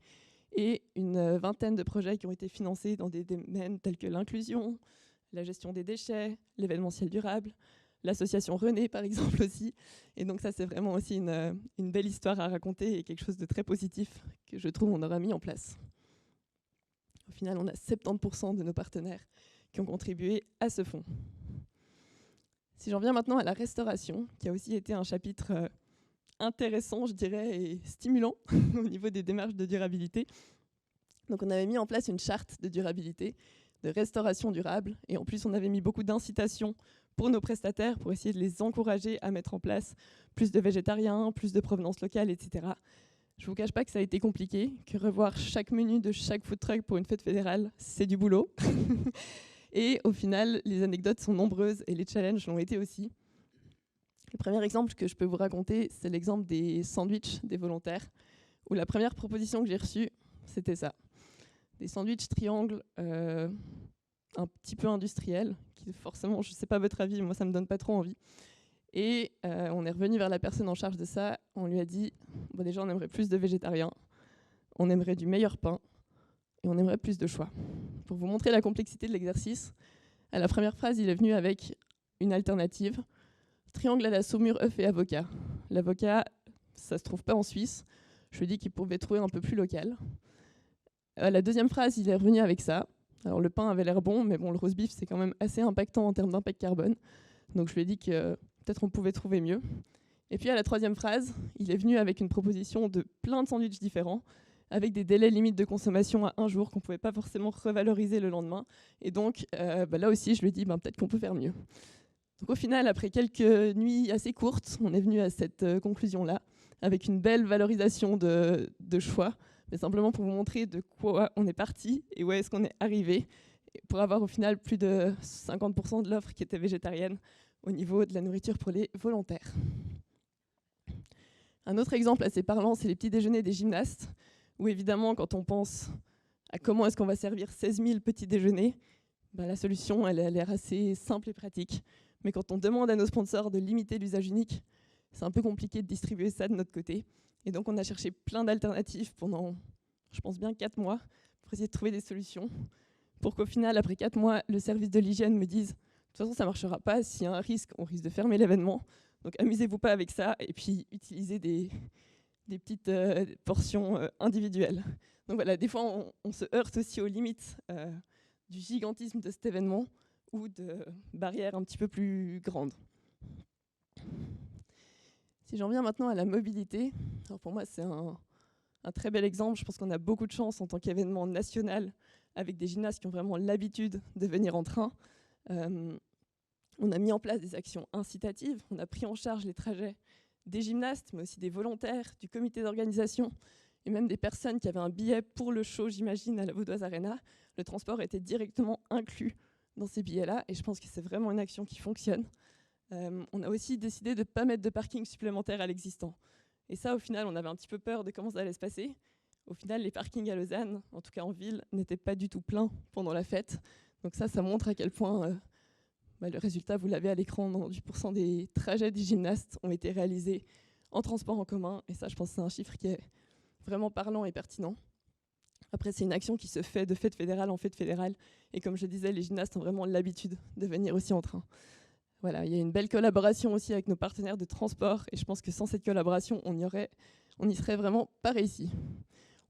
et une vingtaine de projets qui ont été financés dans des domaines tels que l'inclusion, la gestion des déchets, l'événementiel durable, l'association René, par exemple, aussi. Et donc ça, c'est vraiment aussi une belle histoire à raconter et quelque chose de très positif que je trouve on aura mis en place. Au final, on a 70% de nos partenaires qui ont contribué à ce fonds. Si j'en viens maintenant à la restauration, qui a aussi été un chapitre intéressant, je dirais, et stimulant au niveau des démarches de durabilité. Donc on avait mis en place une charte de durabilité, de restauration durable, et en plus on avait mis beaucoup d'incitations pour nos prestataires, pour essayer de les encourager à mettre en place plus de végétariens, plus de provenance locale, etc. Je ne vous cache pas que ça a été compliqué, que revoir chaque menu de chaque food truck pour une fête fédérale, c'est du boulot. Et au final, les anecdotes sont nombreuses et les challenges l'ont été aussi. Le premier exemple que je peux vous raconter, c'est l'exemple des sandwichs des volontaires, où la première proposition que j'ai reçue, c'était ça. Des sandwichs triangles un petit peu industriels, qui forcément, je ne sais pas votre avis, moi ça ne me donne pas trop envie. Et on est revenu vers la personne en charge de ça, on lui a dit, bon, déjà on aimerait plus de végétariens, on aimerait du meilleur pain, et on aimerait plus de choix. Pour vous montrer la complexité de l'exercice, à la première phrase, il est venu avec une alternative, triangle à la saumure, œuf et avocat. L'avocat, ça ne se trouve pas en Suisse, je lui ai dit qu'il pouvait trouver un peu plus local. La deuxième phrase, il est revenu avec ça. Alors le pain avait l'air bon, mais bon, le roast beef, c'est quand même assez impactant en termes d'impact carbone. Donc je lui ai dit que peut-être on pouvait trouver mieux. Et puis à la troisième phrase, il est venu avec une proposition de plein de sandwichs différents, avec des délais limites de consommation à 1 jour qu'on ne pouvait pas forcément revaloriser le lendemain. Et donc là aussi, je lui ai dit peut-être qu'on peut faire mieux. Donc au final, après quelques nuits assez courtes, on est venu à cette conclusion-là, avec une belle valorisation de choix, mais simplement pour vous montrer de quoi on est parti et où est-ce qu'on est arrivé, pour avoir au final plus de 50% de l'offre qui était végétarienne au niveau de la nourriture pour les volontaires. Un autre exemple assez parlant, c'est les petits déjeuners des gymnastes, où évidemment, quand on pense à comment est-ce qu'on va servir 16 000 petits déjeuners, la solution, elle a l'air assez simple et pratique. Mais quand on demande à nos sponsors de limiter l'usage unique, c'est un peu compliqué de distribuer ça de notre côté. Et donc, on a cherché plein d'alternatives pendant, je pense bien 4 mois, pour essayer de trouver des solutions, pour qu'au final, après 4 mois, le service de l'hygiène me dise « De toute façon, ça ne marchera pas. S'il y a un risque, on risque de fermer l'événement. Donc, amusez-vous pas avec ça. Et puis, utilisez des petites portions individuelles. » Donc voilà, des fois, on se heurte aussi aux limites du gigantisme de cet événement ou de barrières un petit peu plus grandes. Si j'en viens maintenant à la mobilité, alors pour moi, c'est un très bel exemple. Je pense qu'on a beaucoup de chance en tant qu'événement national avec des gymnastes qui ont vraiment l'habitude de venir en train. On a mis en place des actions incitatives. On a pris en charge les trajets des gymnastes, mais aussi des volontaires, du comité d'organisation et même des personnes qui avaient un billet pour le show, j'imagine, à la Vaudoise Arena. Le transport était directement inclus dans ces billets-là et je pense que c'est vraiment une action qui fonctionne. On a aussi décidé de ne pas mettre de parking supplémentaire à l'existant. Et ça, au final, on avait un petit peu peur de comment ça allait se passer. Au final, les parkings à Lausanne, en tout cas en ville, n'étaient pas du tout pleins pendant la fête. Donc ça montre à quel point le résultat, vous l'avez à l'écran, 98% des trajets des gymnastes ont été réalisés en transport en commun. Et ça, je pense que c'est un chiffre qui est vraiment parlant et pertinent. Après, c'est une action qui se fait de fête fédérale en fête fédérale. Et comme je disais, les gymnastes ont vraiment l'habitude de venir aussi en train. Voilà, il y a une belle collaboration aussi avec nos partenaires de transport. Et je pense que sans cette collaboration, on n'y serait vraiment pas réussi.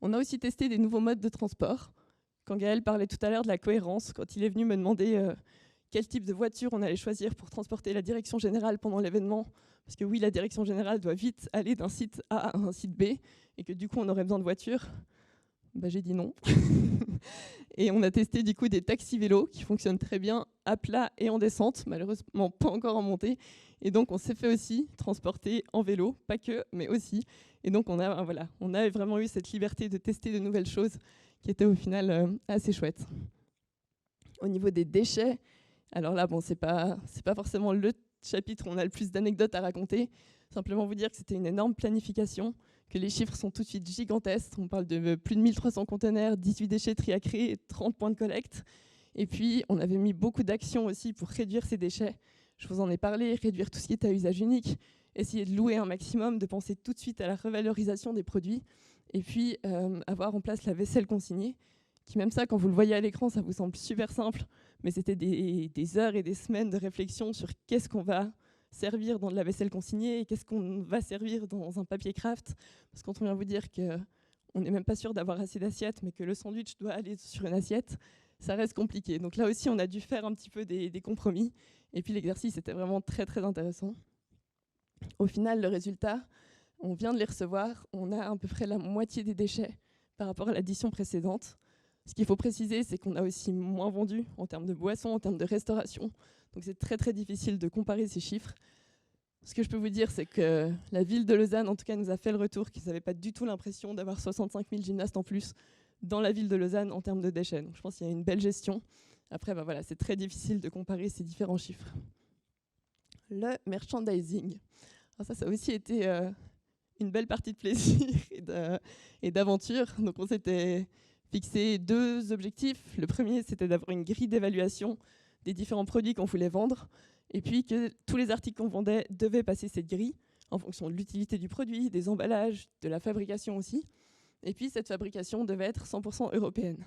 On a aussi testé des nouveaux modes de transport. Quand Gaël parlait tout à l'heure de la cohérence, quand il est venu me demander quel type de voiture on allait choisir pour transporter la direction générale pendant l'événement, parce que oui, la direction générale doit vite aller d'un site A à un site B, et que du coup, on aurait besoin de voitures, j'ai dit non. Et on a testé du coup des taxis vélos qui fonctionnent très bien à plat et en descente, malheureusement pas encore en montée. Et donc, on s'est fait aussi transporter en vélo, pas que, mais aussi. Et donc, on a vraiment eu cette liberté de tester de nouvelles choses qui étaient au final assez chouettes. Au niveau des déchets, alors là, c'est pas forcément le chapitre où on a le plus d'anecdotes à raconter. Simplement vous dire que c'était une énorme planification, que les chiffres sont tout de suite gigantesques. On parle de plus de 1300 containers, 18 déchetteries à créer et 30 points de collecte. Et puis, on avait mis beaucoup d'actions aussi pour réduire ces déchets. Je vous en ai parlé, réduire tout ce qui est à usage unique, essayer de louer un maximum, de penser tout de suite à la revalorisation des produits, et puis avoir en place la vaisselle consignée, qui même ça, quand vous le voyez à l'écran, ça vous semble super simple, mais c'était des heures et des semaines de réflexion sur qu'est-ce qu'on va servir dans de la vaisselle consignée et qu'est-ce qu'on va servir dans un papier craft. Parce que quand on vient vous dire qu'on n'est même pas sûr d'avoir assez d'assiettes, mais que le sandwich doit aller sur une assiette, ça reste compliqué. Donc là aussi, on a dû faire un petit peu des compromis. Et puis l'exercice était vraiment très, très intéressant. Au final, le résultat, on vient de les recevoir. On a à peu près la moitié des déchets par rapport à l'édition précédente. Ce qu'il faut préciser, c'est qu'on a aussi moins vendu en termes de boissons, en termes de restauration. Donc c'est très très difficile de comparer ces chiffres. Ce que je peux vous dire, c'est que la ville de Lausanne, en tout cas, nous a fait le retour qu'ils n'avaient pas du tout l'impression d'avoir 65 000 gymnastes en plus dans la ville de Lausanne en termes de déchets. Donc je pense qu'il y a une belle gestion. Après, c'est très difficile de comparer ces différents chiffres. Le merchandising. Alors ça a aussi été une belle partie de plaisir et d'aventure. Donc on s'était fixé 2 objectifs. Le premier, c'était d'avoir une grille d'évaluation des différents produits qu'on voulait vendre, et puis que tous les articles qu'on vendait devaient passer cette grille en fonction de l'utilité du produit, des emballages, de la fabrication aussi. Et puis cette fabrication devait être 100% européenne.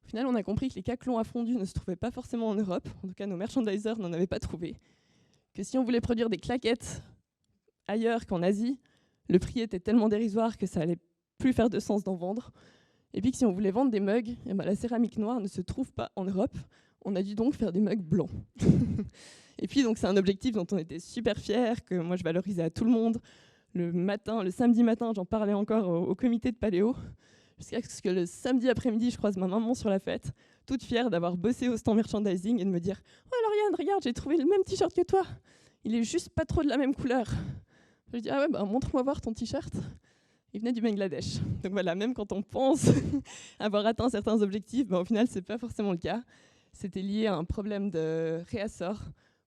Au final, on a compris que les caclons à fondu ne se trouvaient pas forcément en Europe, en tout cas nos merchandisers n'en avaient pas trouvé, que si on voulait produire des claquettes ailleurs qu'en Asie, le prix était tellement dérisoire que ça allait plus faire de sens d'en vendre. Et puis que si on voulait vendre des mugs, eh ben, la céramique noire ne se trouve pas en Europe. On a dû donc faire des mugs blancs. Et puis donc c'est un objectif dont on était super fiers, que moi je valorisais à tout le monde. Le samedi matin, j'en parlais encore au comité de Paléo, jusqu'à ce que le samedi après-midi, je croise ma maman sur la fête, toute fière d'avoir bossé au stand merchandising et de me dire « Oh Lauriane, regarde, j'ai trouvé le même t-shirt que toi. Il est juste pas trop de la même couleur. » Je lui dis « Ah ouais, bah, montre-moi voir ton t-shirt. » Il venait du Bangladesh. Donc voilà, même quand on pense avoir atteint certains objectifs, bah, au final, c'est pas forcément le cas. C'était lié à un problème de réassort,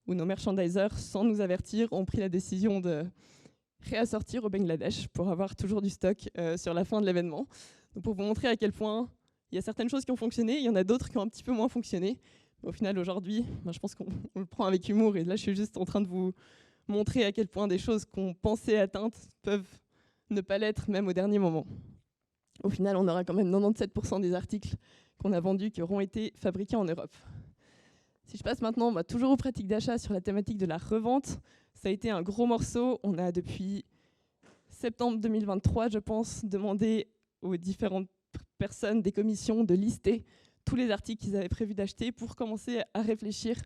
où nos merchandisers, sans nous avertir, ont pris la décision de réassortir au Bangladesh pour avoir toujours du stock sur la fin de l'événement. Donc pour vous montrer à quel point il y a certaines choses qui ont fonctionné, il y en a d'autres qui ont un petit peu moins fonctionné. Mais au final, aujourd'hui, je pense qu'on le prend avec humour, et là, je suis juste en train de vous montrer à quel point des choses qu'on pensait atteintes peuvent ne pas l'être, même au dernier moment. Au final, on aura quand même 97% des articles qu'on a vendus qui auront été fabriqués en Europe. Si je passe maintenant toujours aux pratiques d'achat sur la thématique de la revente, ça a été un gros morceau. On a depuis septembre 2023, je pense, demandé aux différentes personnes des commissions de lister tous les articles qu'ils avaient prévu d'acheter pour commencer à réfléchir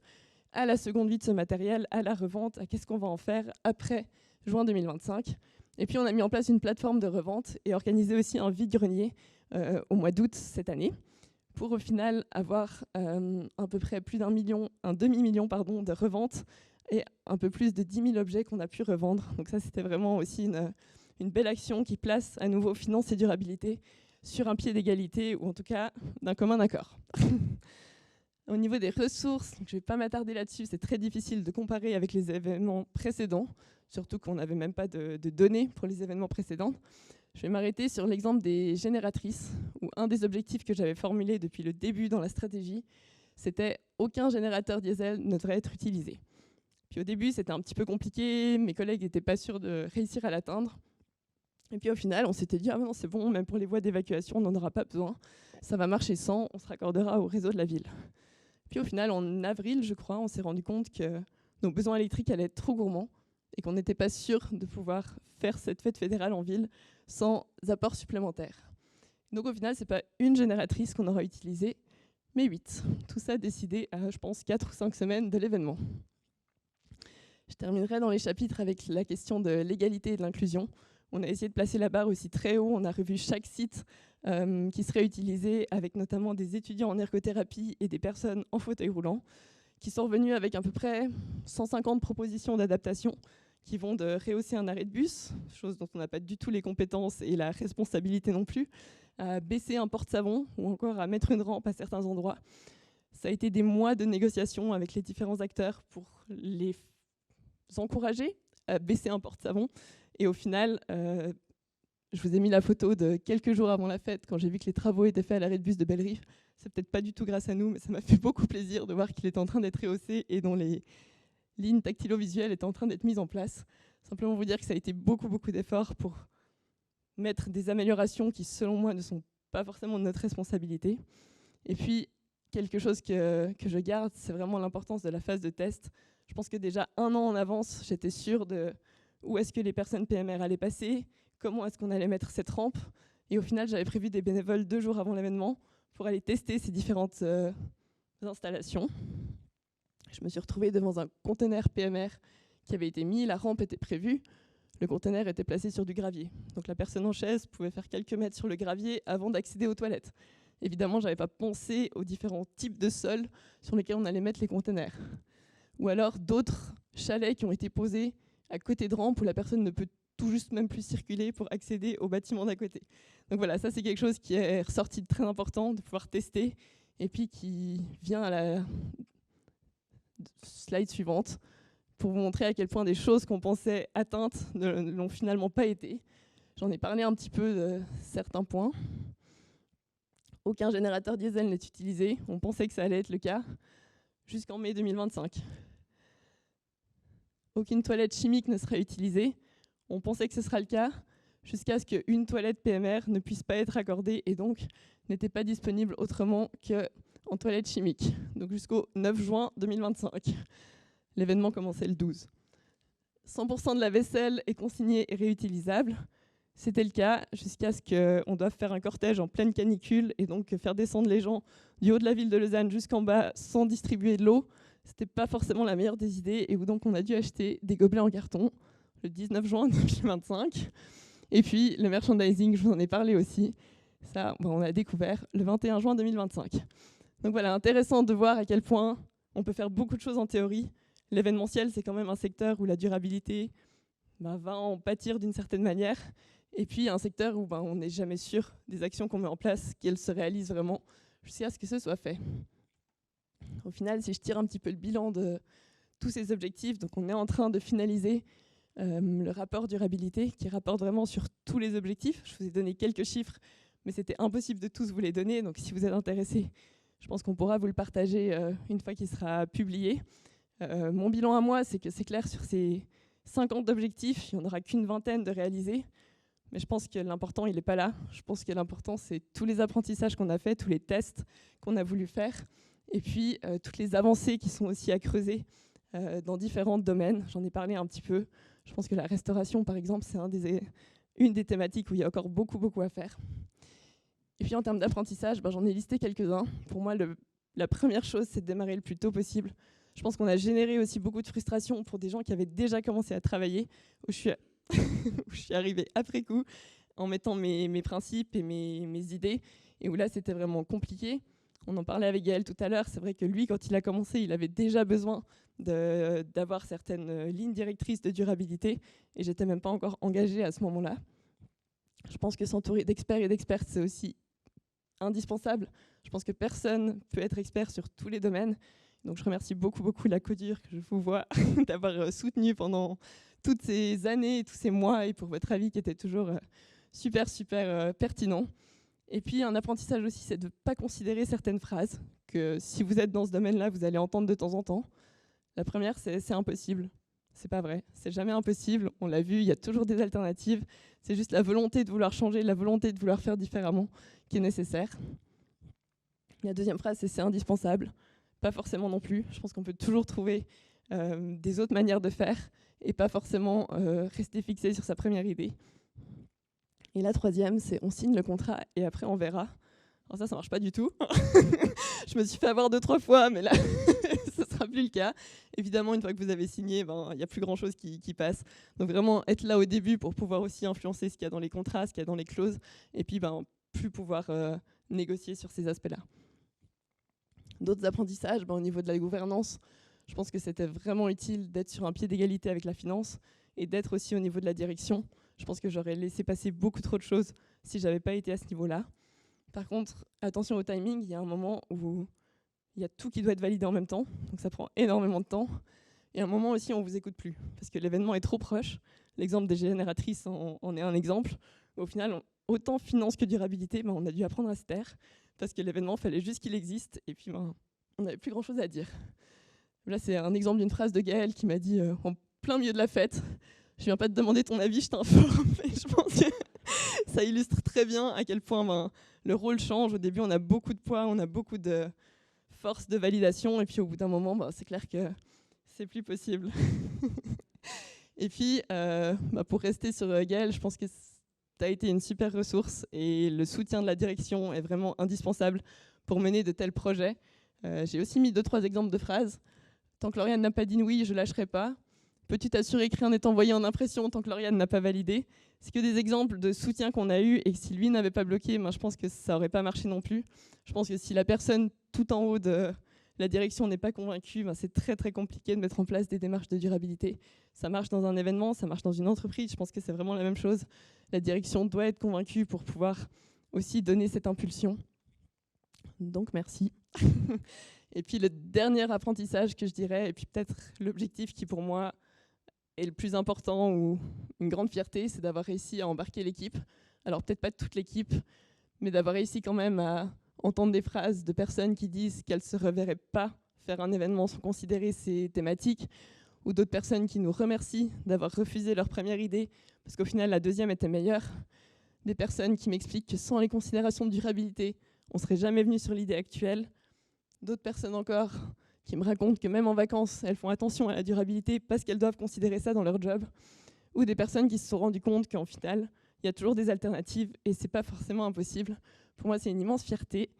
à la seconde vie de ce matériel, à la revente, à qu'est-ce qu'on va en faire après juin 2025. Et puis on a mis en place une plateforme de revente et organisé aussi un vide-grenier au mois d'août cette année, pour au final avoir à peu près plus un demi-million de reventes et un peu plus de 10 000 objets qu'on a pu revendre. Donc ça, c'était vraiment aussi une belle action qui place à nouveau finance et durabilité sur un pied d'égalité, ou en tout cas d'un commun accord. Au niveau des ressources, je ne vais pas m'attarder là-dessus, c'est très difficile de comparer avec les événements précédents, surtout qu'on n'avait même pas de données pour les événements précédents. Je vais m'arrêter sur l'exemple des génératrices, où un des objectifs que j'avais formulé depuis le début dans la stratégie, c'était aucun générateur diesel ne devrait être utilisé. Puis au début, c'était un petit peu compliqué, mes collègues n'étaient pas sûrs de réussir à l'atteindre. Et puis au final, on s'était dit, ah non, c'est bon, même pour les voies d'évacuation, on n'en aura pas besoin. Ça va marcher sans, on se raccordera au réseau de la ville. Puis au final, en avril, je crois, on s'est rendu compte que nos besoins électriques allaient être trop gourmands et qu'on n'était pas sûr de pouvoir faire cette fête fédérale en ville sans apport supplémentaire. Donc au final, ce n'est pas une génératrice qu'on aura utilisée, mais 8. Tout ça décidé à, je pense, 4 ou 5 semaines de l'événement. Je terminerai dans les chapitres avec la question de l'égalité et de l'inclusion. On a essayé de placer la barre aussi très haut. On a revu chaque site qui serait utilisé, avec notamment des étudiants en ergothérapie et des personnes en fauteuil roulant, qui sont revenus avec à peu près 150 propositions d'adaptation qui vont de rehausser un arrêt de bus, chose dont on n'a pas du tout les compétences et la responsabilité non plus, à baisser un porte-savon ou encore à mettre une rampe à certains endroits. Ça a été des mois de négociations avec les différents acteurs pour les encourager à baisser un porte-savon. Et au final, je vous ai mis la photo de quelques jours avant la fête, quand j'ai vu que les travaux étaient faits à l'arrêt de bus de Bellerive. C'est peut-être pas du tout grâce à nous, mais ça m'a fait beaucoup plaisir de voir qu'il était en train d'être rehaussé et dont les lignes tactilo-visuelles étaient en train d'être mises en place. Simplement vous dire que ça a été beaucoup d'efforts pour mettre des améliorations qui, selon moi, ne sont pas forcément de notre responsabilité. Et puis, quelque chose que je garde, c'est vraiment l'importance de la phase de test. Je pense que déjà 1 an en avance, j'étais sûre de où est-ce que les personnes PMR allaient passer, comment est-ce qu'on allait mettre cette rampe. Et au final, j'avais prévu des bénévoles 2 jours avant l'événement pour aller tester ces différentes installations. Je me suis retrouvée devant un conteneur PMR qui avait été mis, la rampe était prévue, le conteneur était placé sur du gravier. Donc la personne en chaise pouvait faire quelques mètres sur le gravier avant d'accéder aux toilettes. Évidemment, je n'avais pas pensé aux différents types de sols sur lesquels on allait mettre les conteneurs. Ou alors d'autres chalets qui ont été posés à côté de rampes où la personne ne peut tout juste même plus circuler pour accéder au bâtiment d'à côté. Donc voilà, ça c'est quelque chose qui est ressorti de très important, de pouvoir tester, et puis qui vient à la slide suivante, pour vous montrer à quel point des choses qu'on pensait atteintes ne l'ont finalement pas été. J'en ai parlé un petit peu de certains points. Aucun générateur diesel n'est utilisé. On pensait que ça allait être le cas jusqu'en mai 2025. Aucune toilette chimique ne sera utilisée. On pensait que ce sera le cas jusqu'à ce qu'une toilette PMR ne puisse pas être accordée et donc n'était pas disponible autrement qu'en toilette chimique. Donc jusqu'au 9 juin 2025. L'événement commençait le 12. 100% de la vaisselle est consignée et réutilisable. C'était le cas jusqu'à ce qu'on doive faire un cortège en pleine canicule et donc faire descendre les gens du haut de la ville de Lausanne jusqu'en bas sans distribuer de l'eau. C'était pas forcément la meilleure des idées et donc on a dû acheter des gobelets en carton le 19 juin 2025. Et puis le merchandising, je vous en ai parlé aussi. Ça, on a découvert le 21 juin 2025. Donc voilà, intéressant de voir à quel point on peut faire beaucoup de choses en théorie. L'événementiel, c'est quand même un secteur où la durabilité va en pâtir d'une certaine manière. Et puis un secteur où on n'est jamais sûr des actions qu'on met en place, qu'elles se réalisent vraiment jusqu'à ce que ce soit fait. Au final, si je tire un petit peu le bilan de tous ces objectifs, donc on est en train de finaliser le rapport durabilité qui rapporte vraiment sur tous les objectifs. Je vous ai donné quelques chiffres, mais c'était impossible de tous vous les donner. Donc si vous êtes intéressés, je pense qu'on pourra vous le partager une fois qu'il sera publié. Mon bilan à moi, c'est que c'est clair, sur ces 50 objectifs, il n'y en aura qu'une vingtaine de réalisés. Mais je pense que l'important, il n'est pas là. Je pense que l'important, c'est tous les apprentissages qu'on a faits, tous les tests qu'on a voulu faire, et puis toutes les avancées qui sont aussi à creuser dans différents domaines. J'en ai parlé un petit peu. Je pense que la restauration, par exemple, c'est une des thématiques où il y a encore beaucoup à faire. Et puis en termes d'apprentissage, j'en ai listé quelques-uns. Pour moi, la première chose, c'est de démarrer le plus tôt possible. Je pense qu'on a généré aussi beaucoup de frustration pour des gens qui avaient déjà commencé à travailler, où je suis arrivée après coup, en mettant mes principes et mes idées, et où là, c'était vraiment compliqué. On en parlait avec Gaël tout à l'heure. C'est vrai que lui, quand il a commencé, il avait déjà besoin d'avoir certaines lignes directrices de durabilité, et j'étais même pas encore engagée à ce moment-là. Je pense que s'entourer d'experts et d'expertes, c'est aussi indispensable. Je pense que personne peut être expert sur tous les domaines. Donc je remercie beaucoup la Codur, que je vous vois, d'avoir soutenu pendant toutes ces années et tous ces mois, et pour votre avis qui était toujours super pertinent. Et puis un apprentissage aussi, c'est de ne pas considérer certaines phrases que si vous êtes dans ce domaine-là, vous allez entendre de temps en temps. La première, c'est impossible. C'est pas vrai, c'est jamais impossible. On l'a vu, il y a toujours des alternatives. C'est juste la volonté de vouloir changer, la volonté de vouloir faire différemment qui est nécessaire. La deuxième phrase, c'est indispensable. Pas forcément non plus. Je pense qu'on peut toujours trouver des autres manières de faire et pas forcément rester fixé sur sa première idée. Et la troisième, c'est on signe le contrat et après on verra. Alors ça marche pas du tout. Je me suis fait avoir 2-3 fois, mais là, ce sera plus le cas. Évidemment, une fois que vous avez signé, il n'y a plus grand-chose qui passe. Donc vraiment, être là au début pour pouvoir aussi influencer ce qu'il y a dans les contrats, ce qu'il y a dans les clauses, et puis plus pouvoir négocier sur ces aspects-là. D'autres apprentissages, au niveau de la gouvernance, je pense que c'était vraiment utile d'être sur un pied d'égalité avec la finance et d'être aussi au niveau de la direction. Je pense que j'aurais laissé passer beaucoup trop de choses si je n'avais pas été à ce niveau-là. Par contre, attention au timing, il y a un moment où il y a tout qui doit être validé en même temps, donc ça prend énormément de temps. Et un moment aussi, on ne vous écoute plus, parce que l'événement est trop proche. L'exemple des génératrices en est un exemple. Au final, autant finance que durabilité, on a dû apprendre à se taire, parce que l'événement, il fallait juste qu'il existe, et puis on n'avait plus grand-chose à dire. Là, c'est un exemple d'une phrase de Gaël qui m'a dit en plein milieu de la fête, « Je ne viens pas te demander ton avis, je t'informe. » Et je pense que ça illustre très bien à quel point le rôle change. Au début, on a beaucoup de poids, on a beaucoup de force de validation, et puis au bout d'un moment, c'est clair que c'est plus possible. Et puis, pour rester sur Gaël, je pense que tu as été une super ressource, et le soutien de la direction est vraiment indispensable pour mener de tels projets. J'ai aussi mis 2-3 exemples de phrases. « Tant que Lauriane n'a pas dit oui, je ne lâcherai pas. Peux-tu t'assurer que rien n'est envoyé en impression tant que Lauriane n'a pas validé ?» C'est que des exemples de soutien qu'on a eu, et que si lui n'avait pas bloqué, je pense que ça n'aurait pas marché non plus. Je pense que si la personne tout en haut de la direction n'est pas convaincue, c'est très compliqué de mettre en place des démarches de durabilité. Ça marche dans un événement, ça marche dans une entreprise, je pense que c'est vraiment la même chose. La direction doit être convaincue pour pouvoir aussi donner cette impulsion. Donc merci. Et puis le dernier apprentissage que je dirais, et puis peut-être l'objectif qui pour moi est le plus important ou une grande fierté, c'est d'avoir réussi à embarquer l'équipe. Alors peut-être pas toute l'équipe, mais d'avoir réussi quand même à entendre des phrases de personnes qui disent qu'elles ne se reverraient pas faire un événement sans considérer ces thématiques, ou d'autres personnes qui nous remercient d'avoir refusé leur première idée, parce qu'au final la deuxième était meilleure. Des personnes qui m'expliquent que sans les considérations de durabilité, on ne serait jamais venu sur l'idée actuelle. D'autres personnes encore qui me racontent que même en vacances, elles font attention à la durabilité parce qu'elles doivent considérer ça dans leur job. Ou des personnes qui se sont rendues compte qu'en final, il y a toujours des alternatives et ce n'est pas forcément impossible. Pour moi, c'est une immense fierté.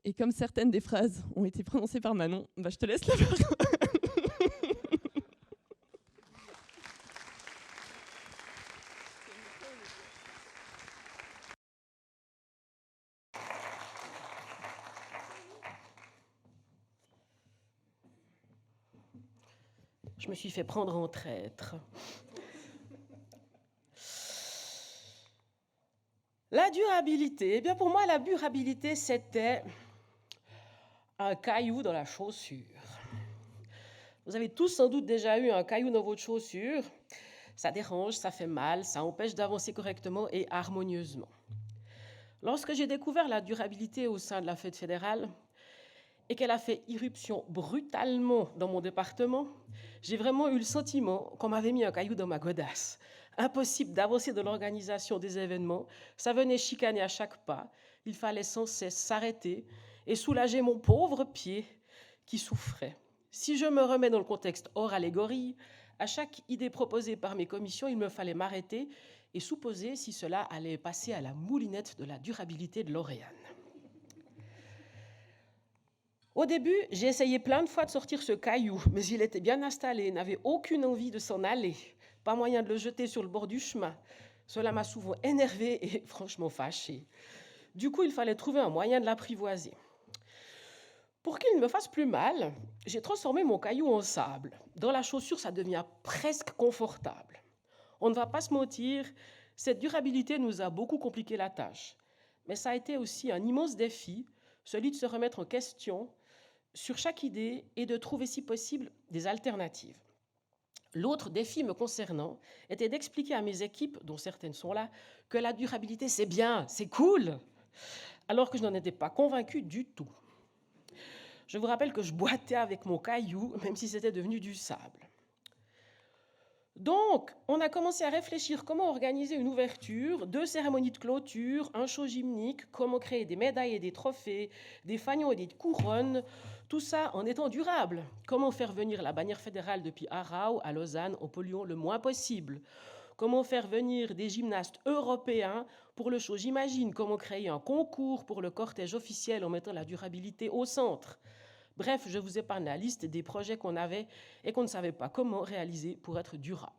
Et comme certaines des phrases ont été prononcées par Manon, je te laisse la parole. Je me suis fait prendre en traître. La durabilité, eh bien pour moi, la durabilité, c'était un caillou dans la chaussure. Vous avez tous sans doute déjà eu un caillou dans votre chaussure. Ça dérange, ça fait mal, ça empêche d'avancer correctement et harmonieusement. Lorsque j'ai découvert la durabilité au sein de la fête fédérale et qu'elle a fait irruption brutalement dans mon département, j'ai vraiment eu le sentiment qu'on m'avait mis un caillou dans ma godasse. Impossible d'avancer dans l'organisation des événements, ça venait chicaner à chaque pas, il fallait sans cesse s'arrêter et soulager mon pauvre pied qui souffrait. Si je me remets dans le contexte hors allégorie, à chaque idée proposée par mes commissions, il me fallait m'arrêter et supposer si cela allait passer à la moulinette de la durabilité de Lauriane. Au début, j'ai essayé plein de fois de sortir ce caillou, mais il était bien installé, n'avait aucune envie de s'en aller. Pas moyen de le jeter sur le bord du chemin. Cela m'a souvent énervée et franchement fâchée. Du coup, il fallait trouver un moyen de l'apprivoiser. Pour qu'il ne me fasse plus mal, j'ai transformé mon caillou en sable. Dans la chaussure, ça devient presque confortable. On ne va pas se mentir, cette durabilité nous a beaucoup compliqué la tâche. Mais ça a été aussi un immense défi, celui de se remettre en question sur chaque idée et de trouver, si possible, des alternatives. L'autre défi me concernant était d'expliquer à mes équipes, dont certaines sont là, que la durabilité, c'est bien, c'est cool, alors que je n'en étais pas convaincue du tout. Je vous rappelle que je boitais avec mon caillou, même si c'était devenu du sable. Donc, on a commencé à réfléchir comment organiser une ouverture, 2 cérémonies de clôture, un show gymnique, comment créer des médailles et des trophées, des fanions et des couronnes, tout ça en étant durable. Comment faire venir la bannière fédérale depuis Aarau à Lausanne en polluant le moins possible. Comment faire venir des gymnastes européens pour le show J'imagine. Comment créer un concours pour le cortège officiel en mettant la durabilité au centre. Bref, je vous épargne la liste des projets qu'on avait et qu'on ne savait pas comment réaliser pour être durable.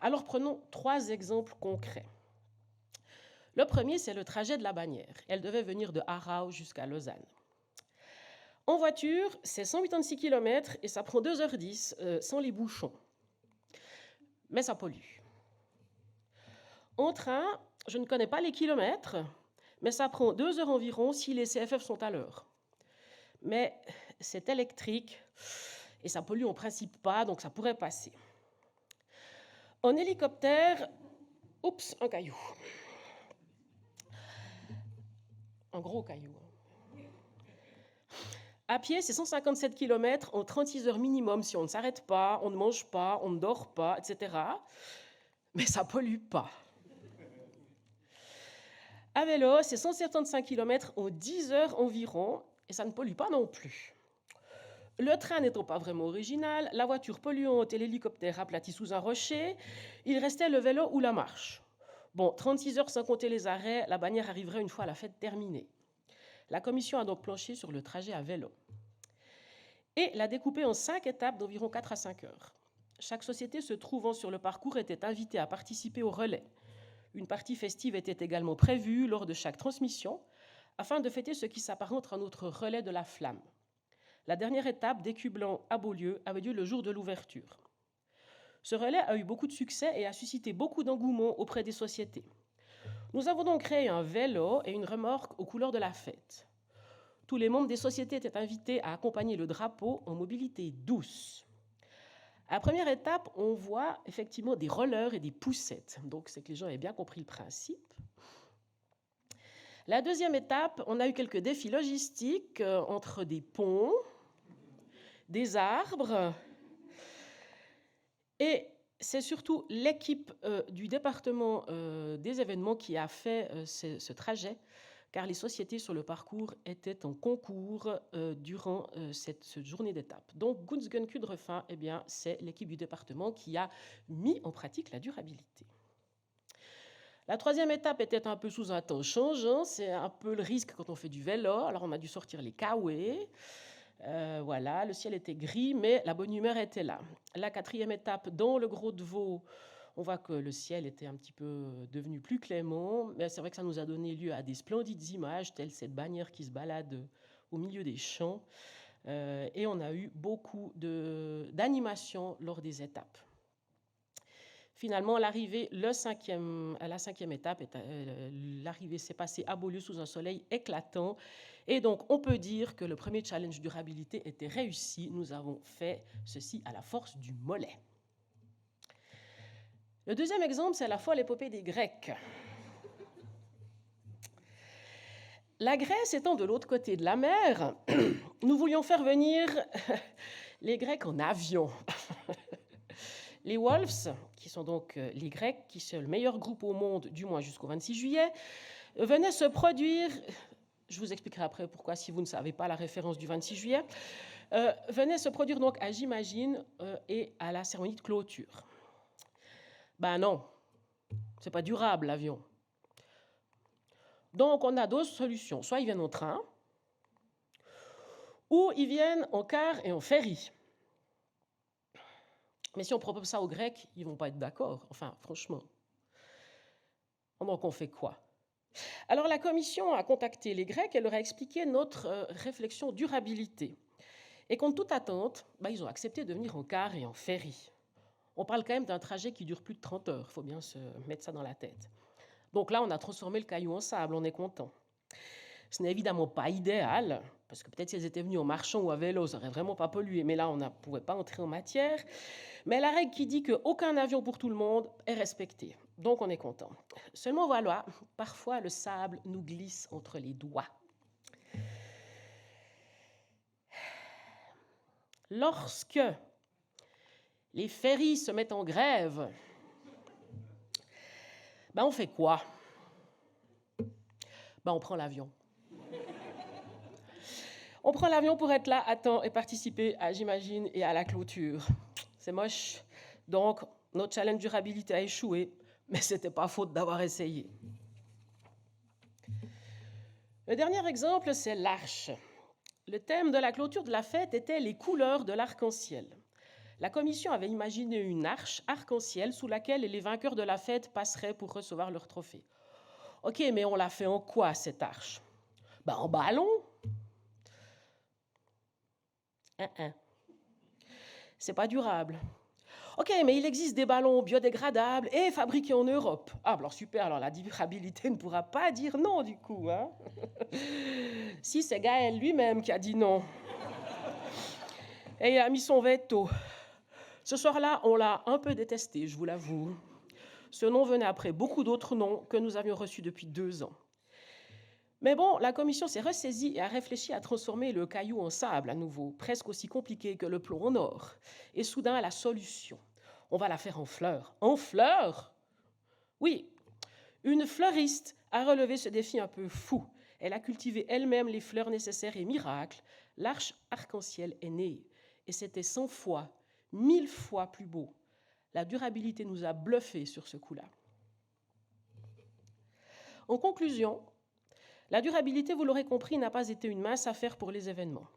Alors prenons 3 exemples concrets. Le premier, c'est le trajet de la bannière. Elle devait venir de Aarau jusqu'à Lausanne. En voiture, c'est 186 km et ça prend 2h10 sans les bouchons. Mais ça pollue. En train, je ne connais pas les kilomètres, mais ça prend 2 heures environ si les CFF sont à l'heure. Mais c'est électrique et ça pollue en principe pas, donc ça pourrait passer. En hélicoptère, oups, un caillou. Un gros caillou. À pied, c'est 157 km en 36 heures minimum si on ne s'arrête pas, on ne mange pas, on ne dort pas, etc. Mais ça pollue pas. À vélo, c'est 175 km en 10 heures environ, et ça ne pollue pas non plus. Le train n'étant pas vraiment original, la voiture polluante et l'hélicoptère aplati sous un rocher, il restait le vélo ou la marche. Bon, 36 heures sans compter les arrêts, la bannière arriverait une fois la fête terminée. La commission a donc planché sur le trajet à vélo et l'a découpé en 5 étapes d'environ 4 à 5 heures. Chaque société se trouvant sur le parcours était invitée à participer au relais. Une partie festive était également prévue lors de chaque transmission, afin de fêter ce qui s'apparente à notre relais de la flamme. La dernière étape d'Écublanc à Beaulieu avait lieu le jour de l'ouverture. Ce relais a eu beaucoup de succès et a suscité beaucoup d'engouement auprès des sociétés. Nous avons donc créé un vélo et une remorque aux couleurs de la fête. Tous les membres des sociétés étaient invités à accompagner le drapeau en mobilité douce. À la première étape, on voit effectivement des rollers et des poussettes. Donc, c'est que les gens avaient bien compris le principe. La deuxième étape, on a eu quelques défis logistiques entre des ponts, des arbres, et c'est surtout l'équipe du département des événements qui a fait ce trajet, car les sociétés sur le parcours étaient en concours durant cette journée d'étape. Donc, Gunzgen Kudrefin, eh bien, c'est l'équipe du département qui a mis en pratique la durabilité. La troisième étape était un peu sous un temps changeant, c'est un peu le risque quand on fait du vélo, alors on a dû sortir les kawaii. Voilà, le ciel était gris, mais la bonne humeur était là. La quatrième étape, dans le Gros de Vaud, on voit que le ciel était un petit peu devenu plus clément, mais c'est vrai que ça nous a donné lieu à des splendides images, telles cette bannière qui se balade au milieu des champs. Et on a eu beaucoup d'animations lors des étapes. Finalement, à la cinquième étape, l'arrivée s'est passée à Beaulieu sous un soleil éclatant. Et donc, on peut dire que le premier challenge durabilité était réussi. Nous avons fait ceci à la force du mollet. Le deuxième exemple, c'est la folle épopée des Grecs. La Grèce étant de l'autre côté de la mer, nous voulions faire venir les Grecs en avion. Les Wolves, qui sont donc les Grecs, qui sont le meilleur groupe au monde, du moins jusqu'au 26 juillet, venaient se produire, je vous expliquerai après pourquoi si vous ne savez pas la référence du 26 juillet, venaient se produire donc à J'imagine et à la cérémonie de clôture. Ben non, c'est pas durable l'avion. Donc on a deux solutions, soit ils viennent en train, ou ils viennent en car et en ferry. Mais si on propose ça aux Grecs, ils ne vont pas être d'accord. Enfin, franchement. Donc, on fait quoi? Alors, la commission a contacté les Grecs et leur a expliqué notre réflexion durabilité. Et contre toute attente, ils ont accepté de venir en car et en ferry. On parle quand même d'un trajet qui dure plus de 30 heures. Il faut bien se mettre ça dans la tête. Donc là, on a transformé le caillou en sable. On est content. Ce n'est évidemment pas idéal, parce que peut-être si elles étaient venues en marchant ou à vélo, ça n'aurait vraiment pas pollué. Mais là, on ne pouvait pas entrer en matière. Mais la règle qui dit qu'aucun avion pour tout le monde est respectée. Donc, on est content. Seulement, voilà, parfois, le sable nous glisse entre les doigts. Lorsque les ferries se mettent en grève, on fait quoi? On prend l'avion. On prend l'avion pour être là à temps et participer à J'imagine et à la clôture. C'est moche. Donc, notre challenge durabilité a échoué, mais ce n'était pas faute d'avoir essayé. Le dernier exemple, c'est l'arche. Le thème de la clôture de la fête était les couleurs de l'arc-en-ciel. La commission avait imaginé une arche arc-en-ciel sous laquelle les vainqueurs de la fête passeraient pour recevoir leur trophée. Ok, mais on l'a fait en quoi, cette arche? En ballon. C'est pas durable. Ok, mais il existe des ballons biodégradables et fabriqués en Europe. Alors super, alors la durabilité ne pourra pas dire non du coup. Hein. Si, c'est Gaël lui-même qui a dit non. Et il a mis son veto. Ce soir-là, on l'a un peu détesté, je vous l'avoue. Ce nom venait après beaucoup d'autres noms que nous avions reçus depuis 2 ans. Mais bon, la commission s'est ressaisie et a réfléchi à transformer le caillou en sable à nouveau, presque aussi compliqué que le plomb en or. Et soudain, la solution, on va la faire en fleurs. En fleurs? Oui, une fleuriste a relevé ce défi un peu fou. Elle a cultivé elle-même les fleurs nécessaires et miracle. L'arche arc-en-ciel est née. Et c'était 100 fois, 1000 fois plus beau. La durabilité nous a bluffés sur ce coup-là. En conclusion, la durabilité, vous l'aurez compris, n'a pas été une mince affaire pour les événements.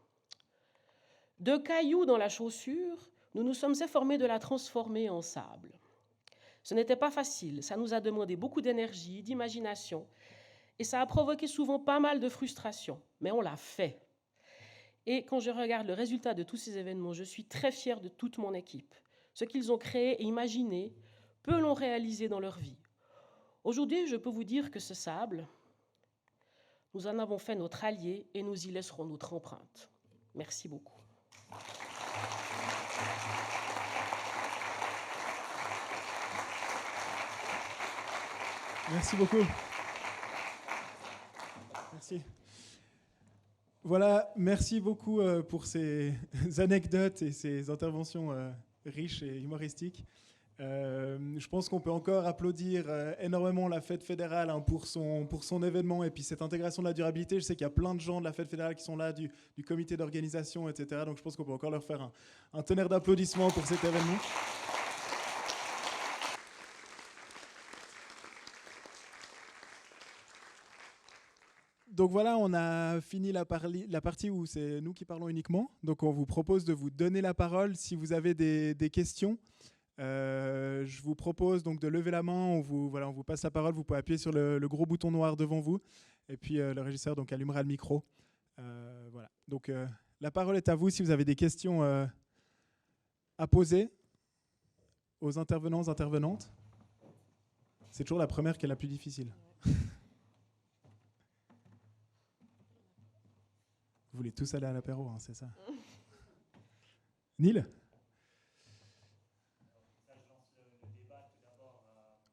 De cailloux dans la chaussure, nous nous sommes efformés de la transformer en sable. Ce n'était pas facile, ça nous a demandé beaucoup d'énergie, d'imagination, et ça a provoqué souvent pas mal de frustration, mais on l'a fait. Et quand je regarde le résultat de tous ces événements, je suis très fière de toute mon équipe. Ce qu'ils ont créé et imaginé, peu l'ont réalisé dans leur vie. Aujourd'hui, je peux vous dire que ce sable, Nous en avons fait notre allié et nous y laisserons notre empreinte. Merci beaucoup. Merci beaucoup. Merci. Voilà, merci beaucoup pour ces anecdotes et ces interventions riches et humoristiques. Je pense qu'on peut encore applaudir énormément la Fête fédérale pour son événement et puis cette intégration de la durabilité. Je sais qu'il y a plein de gens de la Fête fédérale qui sont là, du comité d'organisation, etc. Donc je pense qu'on peut encore leur faire un tonnerre d'applaudissements pour cet événement. Donc voilà, on a fini la partie où c'est nous qui parlons uniquement. Donc on vous propose de vous donner la parole si vous avez des questions. Je vous propose donc de lever la main, on vous passe la parole, vous pouvez appuyer sur le gros bouton noir devant vous et puis le régisseur donc allumera le micro. Voilà. Donc la parole est à vous si vous avez des questions à poser aux intervenants, aux intervenantes. C'est toujours la première qui est la plus difficile. Vous voulez tous aller à l'apéro, hein, c'est ça. Neil ?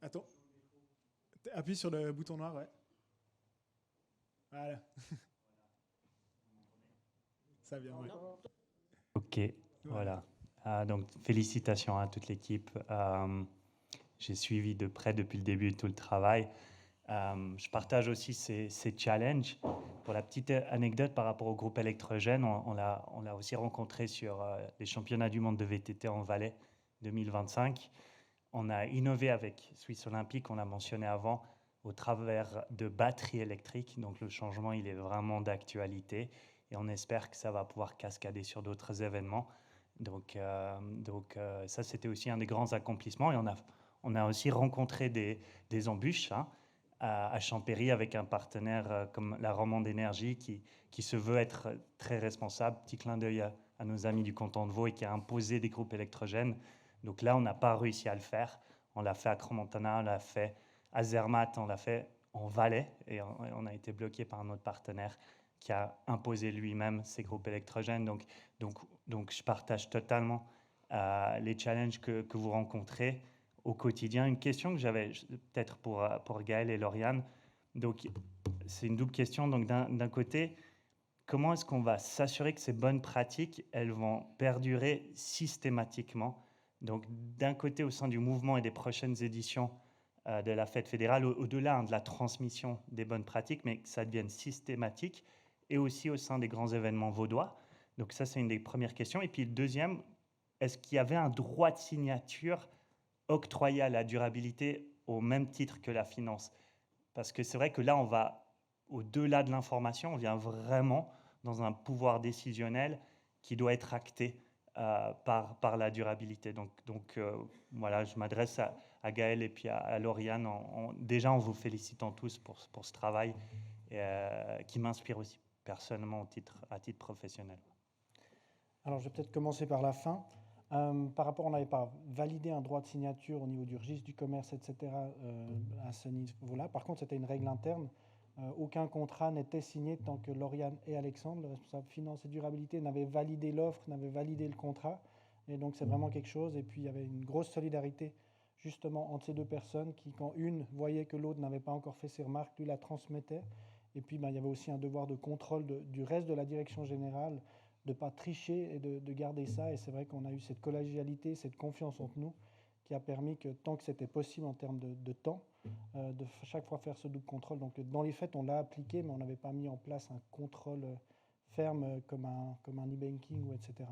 Attends. Appuie sur le bouton noir, ouais. Voilà. Ça vient, ouais. Ok, voilà. Donc, félicitations à toute l'équipe. J'ai suivi de près depuis le début tout le travail. Je partage aussi ces challenges. Pour la petite anecdote par rapport au groupe électrogène, on l'a aussi rencontré sur les championnats du monde de VTT en Valais 2025. On a innové avec Suisse Olympique, on l'a mentionné avant, au travers de batteries électriques. Donc le changement, il est vraiment d'actualité et on espère que ça va pouvoir cascader sur d'autres événements. Donc ça, c'était aussi un des grands accomplissements. Et on a aussi rencontré des embûches à Champéry avec un partenaire comme la Romande Énergie qui se veut être très responsable. Petit clin d'œil à nos amis du canton de Vaud et qui a imposé des groupes électrogènes. Donc là, on n'a pas réussi à le faire. On l'a fait à Crans-Montana, on l'a fait à Zermatt, on l'a fait en Valais et on a été bloqué par un autre partenaire qui a imposé lui-même ces groupes électrogènes. Donc je partage totalement les challenges que vous rencontrez au quotidien. Une question que j'avais peut-être pour Gaël et Lauriane. Donc c'est une double question. Donc d'un côté, comment est-ce qu'on va s'assurer que ces bonnes pratiques, elles vont perdurer systématiquement? Donc, d'un côté, au sein du mouvement et des prochaines éditions de la Fête fédérale, au-delà de la transmission des bonnes pratiques, mais que ça devienne systématique, et aussi au sein des grands événements vaudois. Donc ça, c'est une des premières questions. Et puis, le deuxième, est-ce qu'il y avait un droit de signature octroyé à la durabilité au même titre que la finance? Parce que c'est vrai que là, on va au-delà de l'information, on vient vraiment dans un pouvoir décisionnel qui doit être acté par la durabilité. Donc voilà, je m'adresse à Gaël et puis à Lauriane déjà en vous félicitant tous pour ce travail qui m'inspire aussi personnellement à titre professionnel. Alors, je vais peut-être commencer par la fin. Par rapport, on n'avait pas validé un droit de signature au niveau du registre du commerce, etc., à ce niveau-là. Par contre, c'était une règle interne. Aucun contrat n'était signé tant que Lauriane et Alexandre, le responsable finance et durabilité, n'avaient validé l'offre, n'avaient validé le contrat. Et donc, c'est vraiment quelque chose. Et puis, il y avait une grosse solidarité, justement, entre ces deux personnes qui, quand une voyait que l'autre n'avait pas encore fait ses remarques, lui la transmettait. Et puis, il y avait aussi un devoir de contrôle du reste de la direction générale, de ne pas tricher et de garder ça. Et c'est vrai qu'on a eu cette collégialité, cette confiance entre nous, qui a permis que, tant que c'était possible en termes de temps, de chaque fois faire ce double contrôle. Donc, dans les faits, on l'a appliqué, mais on n'avait pas mis en place un contrôle ferme comme un e-banking, etc.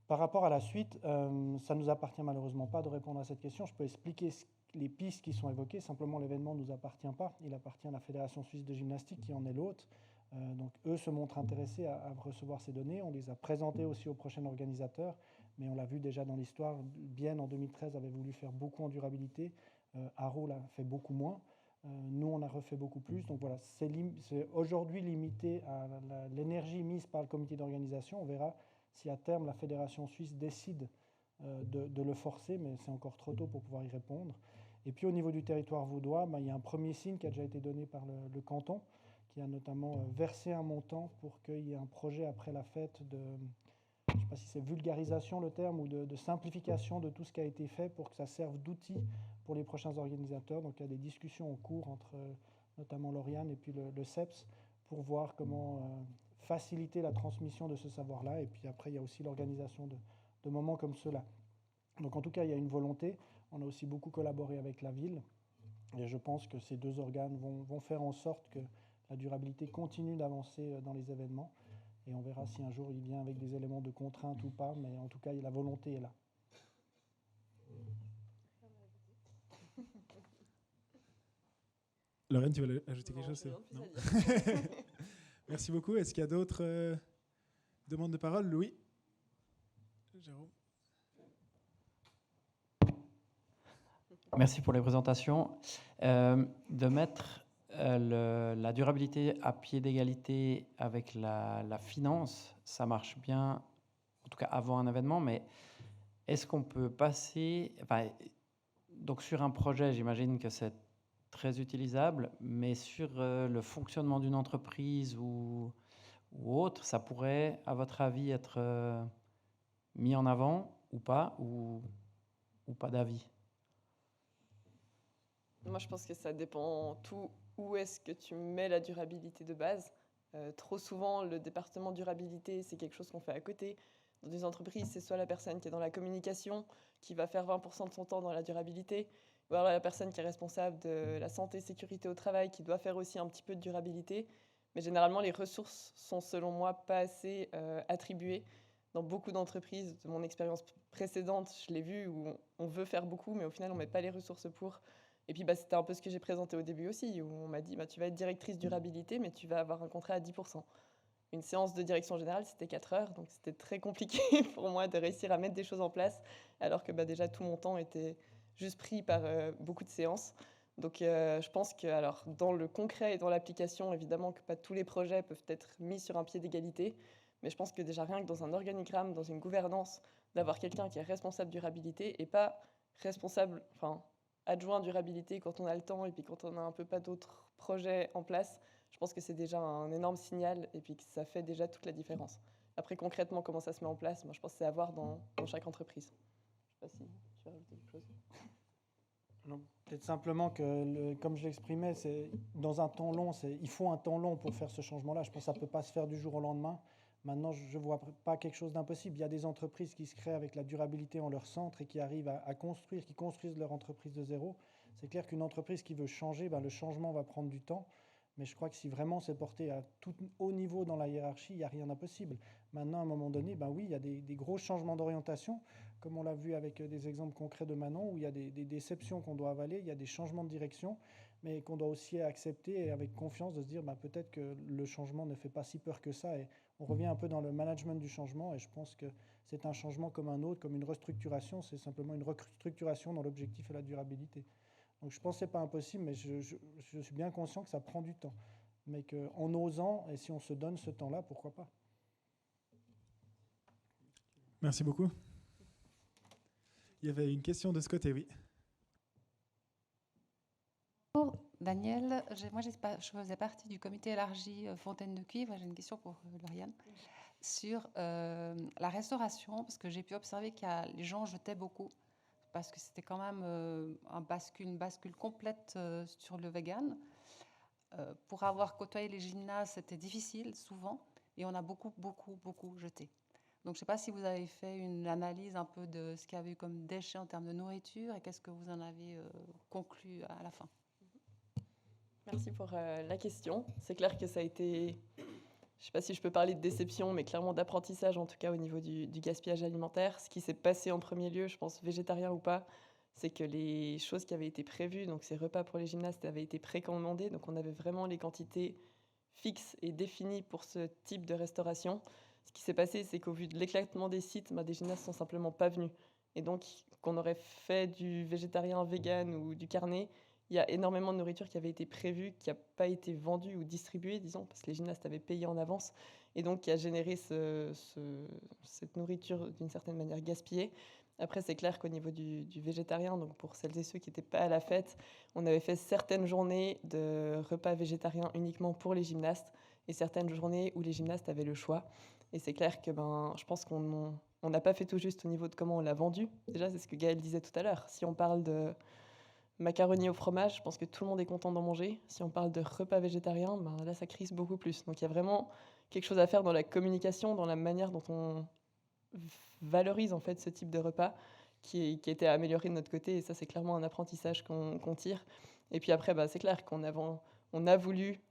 Par rapport à la suite, ça ne nous appartient malheureusement pas de répondre à cette question. Je peux expliquer les pistes qui sont évoquées. Simplement, l'événement ne nous appartient pas. Il appartient à la Fédération suisse de gymnastique, qui en est l'hôte. Donc, eux se montrent intéressés à recevoir ces données. On les a présentées aussi au prochain organisateur, mais on l'a vu déjà dans l'histoire. Bienne, en 2013, avait voulu faire beaucoup en durabilité. Haro l'a fait beaucoup moins. Nous, on a refait beaucoup plus. Donc voilà, c'est aujourd'hui limité à l'énergie mise par le comité d'organisation. On verra si à terme la Fédération suisse décide de le forcer, mais c'est encore trop tôt pour pouvoir y répondre. Et puis au niveau du territoire vaudois, il y a un premier signe qui a déjà été donné par le canton, qui a notamment versé un montant pour qu'il y ait un projet après la fête de, je ne sais pas si c'est vulgarisation le terme, ou de simplification de tout ce qui a été fait pour que ça serve d'outil pour les prochains organisateurs. Donc il y a des discussions en cours entre notamment Lauriane et puis le CEPS pour voir comment faciliter la transmission de ce savoir-là. Et puis après, il y a aussi l'organisation de moments comme ceux-là. Donc en tout cas, il y a une volonté. On a aussi beaucoup collaboré avec la ville. Et je pense que ces deux organes vont faire en sorte que la durabilité continue d'avancer dans les événements. Et on verra si un jour il vient avec des éléments de contrainte ou pas. Mais en tout cas, la volonté est là. Lauriane, tu veux ajouter quelque chose? Non. Merci beaucoup. Est-ce qu'il y a d'autres demandes de parole? Louis? Jérôme? Merci pour les présentations. De mettre la durabilité à pied d'égalité avec la finance, ça marche bien, en tout cas avant un événement, mais est-ce qu'on peut passer... donc sur un projet, j'imagine que c'est très utilisable, mais sur le fonctionnement d'une entreprise ou autre, ça pourrait, à votre avis, être mis en avant ou pas pas d'avis? Moi, je pense que ça dépend tout où est-ce que tu mets la durabilité de base. Trop souvent, le département durabilité, c'est quelque chose qu'on fait à côté. Dans des entreprises, c'est soit la personne qui est dans la communication qui va faire 20% de son temps dans la durabilité, ou alors la personne qui est responsable de la santé et sécurité au travail qui doit faire aussi un petit peu de durabilité. Mais généralement, les ressources sont, selon moi, pas assez attribuées. Dans beaucoup d'entreprises, de mon expérience précédente, je l'ai vu, où on veut faire beaucoup, mais au final, on ne met pas les ressources pour. Et puis, c'était un peu ce que j'ai présenté au début aussi, où on m'a dit, tu vas être directrice durabilité, mais tu vas avoir un contrat à 10%. Une séance de direction générale, c'était 4 heures, donc c'était très compliqué pour moi de réussir à mettre des choses en place, alors que déjà tout mon temps était juste pris par beaucoup de séances. Donc je pense que alors, dans le concret et dans l'application, évidemment que pas tous les projets peuvent être mis sur un pied d'égalité, mais je pense que déjà rien que dans un organigramme, dans une gouvernance, d'avoir quelqu'un qui est responsable durabilité et pas responsable, adjoint durabilité quand on a le temps et puis quand on n'a un peu pas d'autres projets en place, je pense que c'est déjà un énorme signal et puis que ça fait déjà toute la différence. Après, concrètement, comment ça se met en place, moi, je pense que c'est à voir dans chaque entreprise. Je ne sais pas si tu veux rajouter quelque chose. Non, peut-être simplement que, comme je l'exprimais, c'est dans un temps long, il faut un temps long pour faire ce changement-là. Je pense que ça ne peut pas se faire du jour au lendemain. Maintenant, je ne vois pas quelque chose d'impossible. Il y a des entreprises qui se créent avec la durabilité en leur centre et qui arrivent à construire, qui construisent leur entreprise de zéro. C'est clair qu'une entreprise qui veut changer, le changement va prendre du temps. Mais je crois que si vraiment c'est porté à tout haut niveau dans la hiérarchie, il n'y a rien d'impossible. Maintenant, à un moment donné, oui, il y a des gros changements d'orientation, comme on l'a vu avec des exemples concrets de Manon, où il y a des déceptions qu'on doit avaler, il y a des changements de direction, mais qu'on doit aussi accepter et avec confiance de se dire peut-être que le changement ne fait pas si peur que ça. Et on revient un peu dans le management du changement, et je pense que c'est un changement comme un autre, comme une restructuration, c'est simplement une restructuration dans l'objectif et la durabilité. Donc je pense que ce n'est pas impossible, mais je suis bien conscient que ça prend du temps. Mais qu'en osant, et si on se donne ce temps-là, pourquoi pas? Merci beaucoup. Il y avait une question de ce côté, oui. Bonjour Daniel, je faisais partie du comité élargi Fontaine de Cuivre. J'ai une question pour Lauriane sur la restauration, parce que j'ai pu observer que les gens jetaient beaucoup, parce que c'était quand même une bascule complète sur le vegan. Pour avoir côtoyé les gymnases, c'était difficile souvent, et on a beaucoup jeté. Donc je ne sais pas si vous avez fait une analyse un peu de ce qu'il y avait eu comme déchets en termes de nourriture, et qu'est-ce que vous en avez conclu à la fin. Merci pour la question. C'est clair que ça a été, je ne sais pas si je peux parler de déception, mais clairement d'apprentissage, en tout cas au niveau du gaspillage alimentaire. Ce qui s'est passé en premier lieu, je pense, végétarien ou pas, c'est que les choses qui avaient été prévues, donc ces repas pour les gymnastes, avaient été précommandés. Donc on avait vraiment les quantités fixes et définies pour ce type de restauration. Ce qui s'est passé, c'est qu'au vu de l'éclatement des sites, des gymnastes ne sont simplement pas venus. Et donc, qu'on aurait fait du végétarien, vegan ou du carné, il y a énormément de nourriture qui avait été prévue, qui n'a pas été vendue ou distribuée, disons, parce que les gymnastes avaient payé en avance, et donc qui a généré cette nourriture d'une certaine manière gaspillée. Après, c'est clair qu'au niveau du végétarien, donc pour celles et ceux qui n'étaient pas à la fête, on avait fait certaines journées de repas végétariens uniquement pour les gymnastes et certaines journées où les gymnastes avaient le choix. Et c'est clair que je pense qu'on n'a pas fait tout juste au niveau de comment on l'a vendu. Déjà, c'est ce que Gaël disait tout à l'heure. Si on parle de macaroni au fromage, je pense que tout le monde est content d'en manger. Si on parle de repas végétariens, là, ça crise beaucoup plus. Donc il y a vraiment quelque chose à faire dans la communication, dans la manière dont on valorise en fait ce type de repas qui a été amélioré de notre côté, et ça c'est clairement un apprentissage qu'on tire. Et puis après, c'est clair qu'on a voulu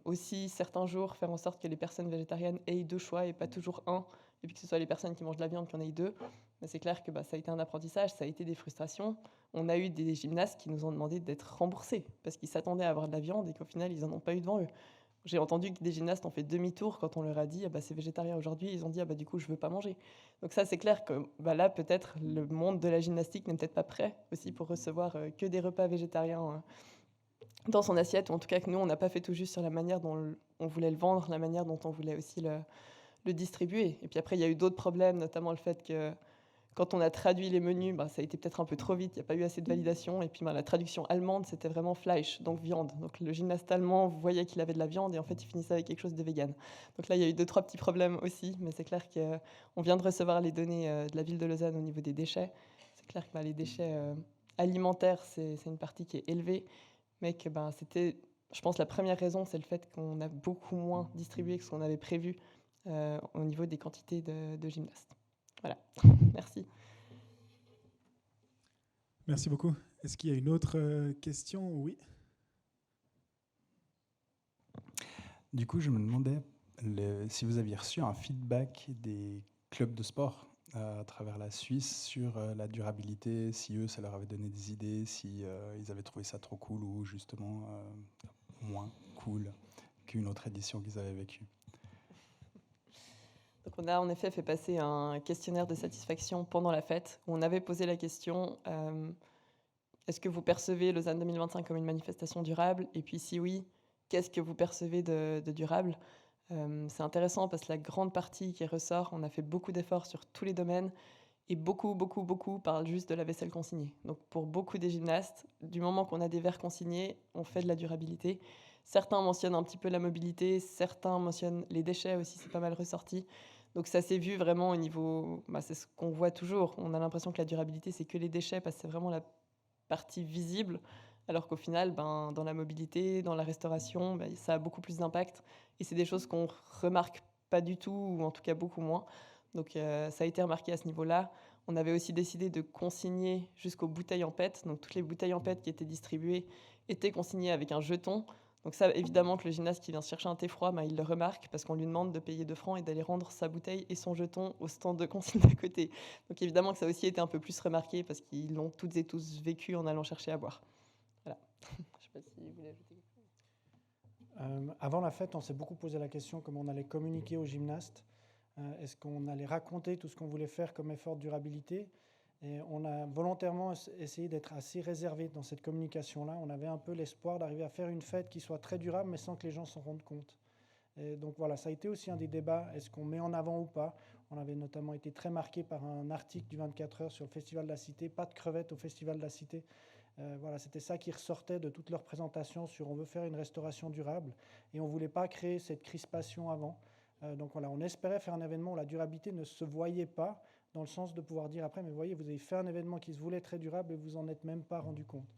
aussi certains jours faire en sorte que les personnes végétariennes aient 2 choix et pas toujours un, et puis que ce soit les personnes qui mangent de la viande qui en aient 2. Mais c'est clair que ça a été un apprentissage, ça a été des frustrations. On a eu des gymnastes qui nous ont demandé d'être remboursés parce qu'ils s'attendaient à avoir de la viande et qu'au final ils n'en ont pas eu devant eux. J'ai entendu que des gymnastes ont fait demi-tour quand on leur a dit c'est végétarien aujourd'hui, ils ont dit du coup je veux pas manger. Donc ça c'est clair que là peut-être le monde de la gymnastique n'est peut-être pas prêt aussi pour recevoir que des repas végétariens dans son assiette, ou en tout cas que nous on n'a pas fait tout juste sur la manière dont on voulait le vendre, la manière dont on voulait aussi le distribuer. Et puis après il y a eu d'autres problèmes, notamment le fait que quand on a traduit les menus, ça a été peut-être un peu trop vite, il n'y a pas eu assez de validation. Et puis la traduction allemande, c'était vraiment Fleisch, donc viande. Donc le gymnaste allemand voyait qu'il avait de la viande et en fait, il finissait avec quelque chose de vegan. Donc là, il y a eu 2-3 petits problèmes aussi, mais c'est clair qu'on vient de recevoir les données de la ville de Lausanne au niveau des déchets. C'est clair que les déchets alimentaires, c'est une partie qui est élevée, mais que c'était, je pense, la première raison, c'est le fait qu'on a beaucoup moins distribué que ce qu'on avait prévu au niveau des quantités de gymnastes. Voilà, merci. Merci beaucoup. Est-ce qu'il y a une autre question? Oui. Du coup, je me demandais si vous aviez reçu un feedback des clubs de sport à travers la Suisse sur la durabilité, si eux, ça leur avait donné des idées, si ils avaient trouvé ça trop cool ou justement moins cool qu'une autre édition qu'ils avaient vécue. Donc on a en effet fait passer un questionnaire de satisfaction pendant la fête où on avait posé la question est-ce que vous percevez Lausanne 2025 comme une manifestation durable? Et puis si oui, qu'est-ce que vous percevez de durable? C'est intéressant parce que la grande partie qui ressort, on a fait beaucoup d'efforts sur tous les domaines et beaucoup parlent juste de la vaisselle consignée. Donc pour beaucoup des gymnastes, du moment qu'on a des verres consignés, on fait de la durabilité. Certains mentionnent un petit peu la mobilité, certains mentionnent les déchets aussi, c'est pas mal ressorti. Donc ça s'est vu vraiment au niveau... c'est ce qu'on voit toujours. On a l'impression que la durabilité, c'est que les déchets parce que c'est vraiment la partie visible, alors qu'au final, dans la mobilité, dans la restauration, ça a beaucoup plus d'impact. Et c'est des choses qu'on remarque pas du tout, ou en tout cas beaucoup moins. Donc ça a été remarqué à ce niveau-là. On avait aussi décidé de consigner jusqu'aux bouteilles en PET. Donc toutes les bouteilles en PET qui étaient distribuées étaient consignées avec un jeton. Donc ça, évidemment, que le gymnaste qui vient chercher un thé froid, il le remarque parce qu'on lui demande de payer 2 francs et d'aller rendre sa bouteille et son jeton au stand de consigne d'à côté. Donc évidemment que ça a aussi été un peu plus remarqué parce qu'ils l'ont toutes et tous vécu en allant chercher à boire. Voilà. Je ne sais pas si vous voulez ajouter quelque chose. Avant la fête, on s'est beaucoup posé la question comment on allait communiquer aux gymnastes. Est-ce qu'on allait raconter tout ce qu'on voulait faire comme effort de durabilité? Et on a volontairement essayé d'être assez réservé dans cette communication-là. On avait un peu l'espoir d'arriver à faire une fête qui soit très durable, mais sans que les gens s'en rendent compte. Et donc voilà, ça a été aussi un des débats. Est-ce qu'on met en avant ou pas? On avait notamment été très marqué par un article du 24 heures sur le Festival de la Cité. Pas de crevettes au Festival de la Cité. Voilà, c'était ça qui ressortait de toute leur présentation sur on veut faire une restauration durable. Et on ne voulait pas créer cette crispation avant. Donc voilà, on espérait faire un événement où la durabilité ne se voyait pas, dans le sens de pouvoir dire après, mais vous voyez, vous avez fait un événement qui se voulait très durable et vous en êtes même pas rendu compte.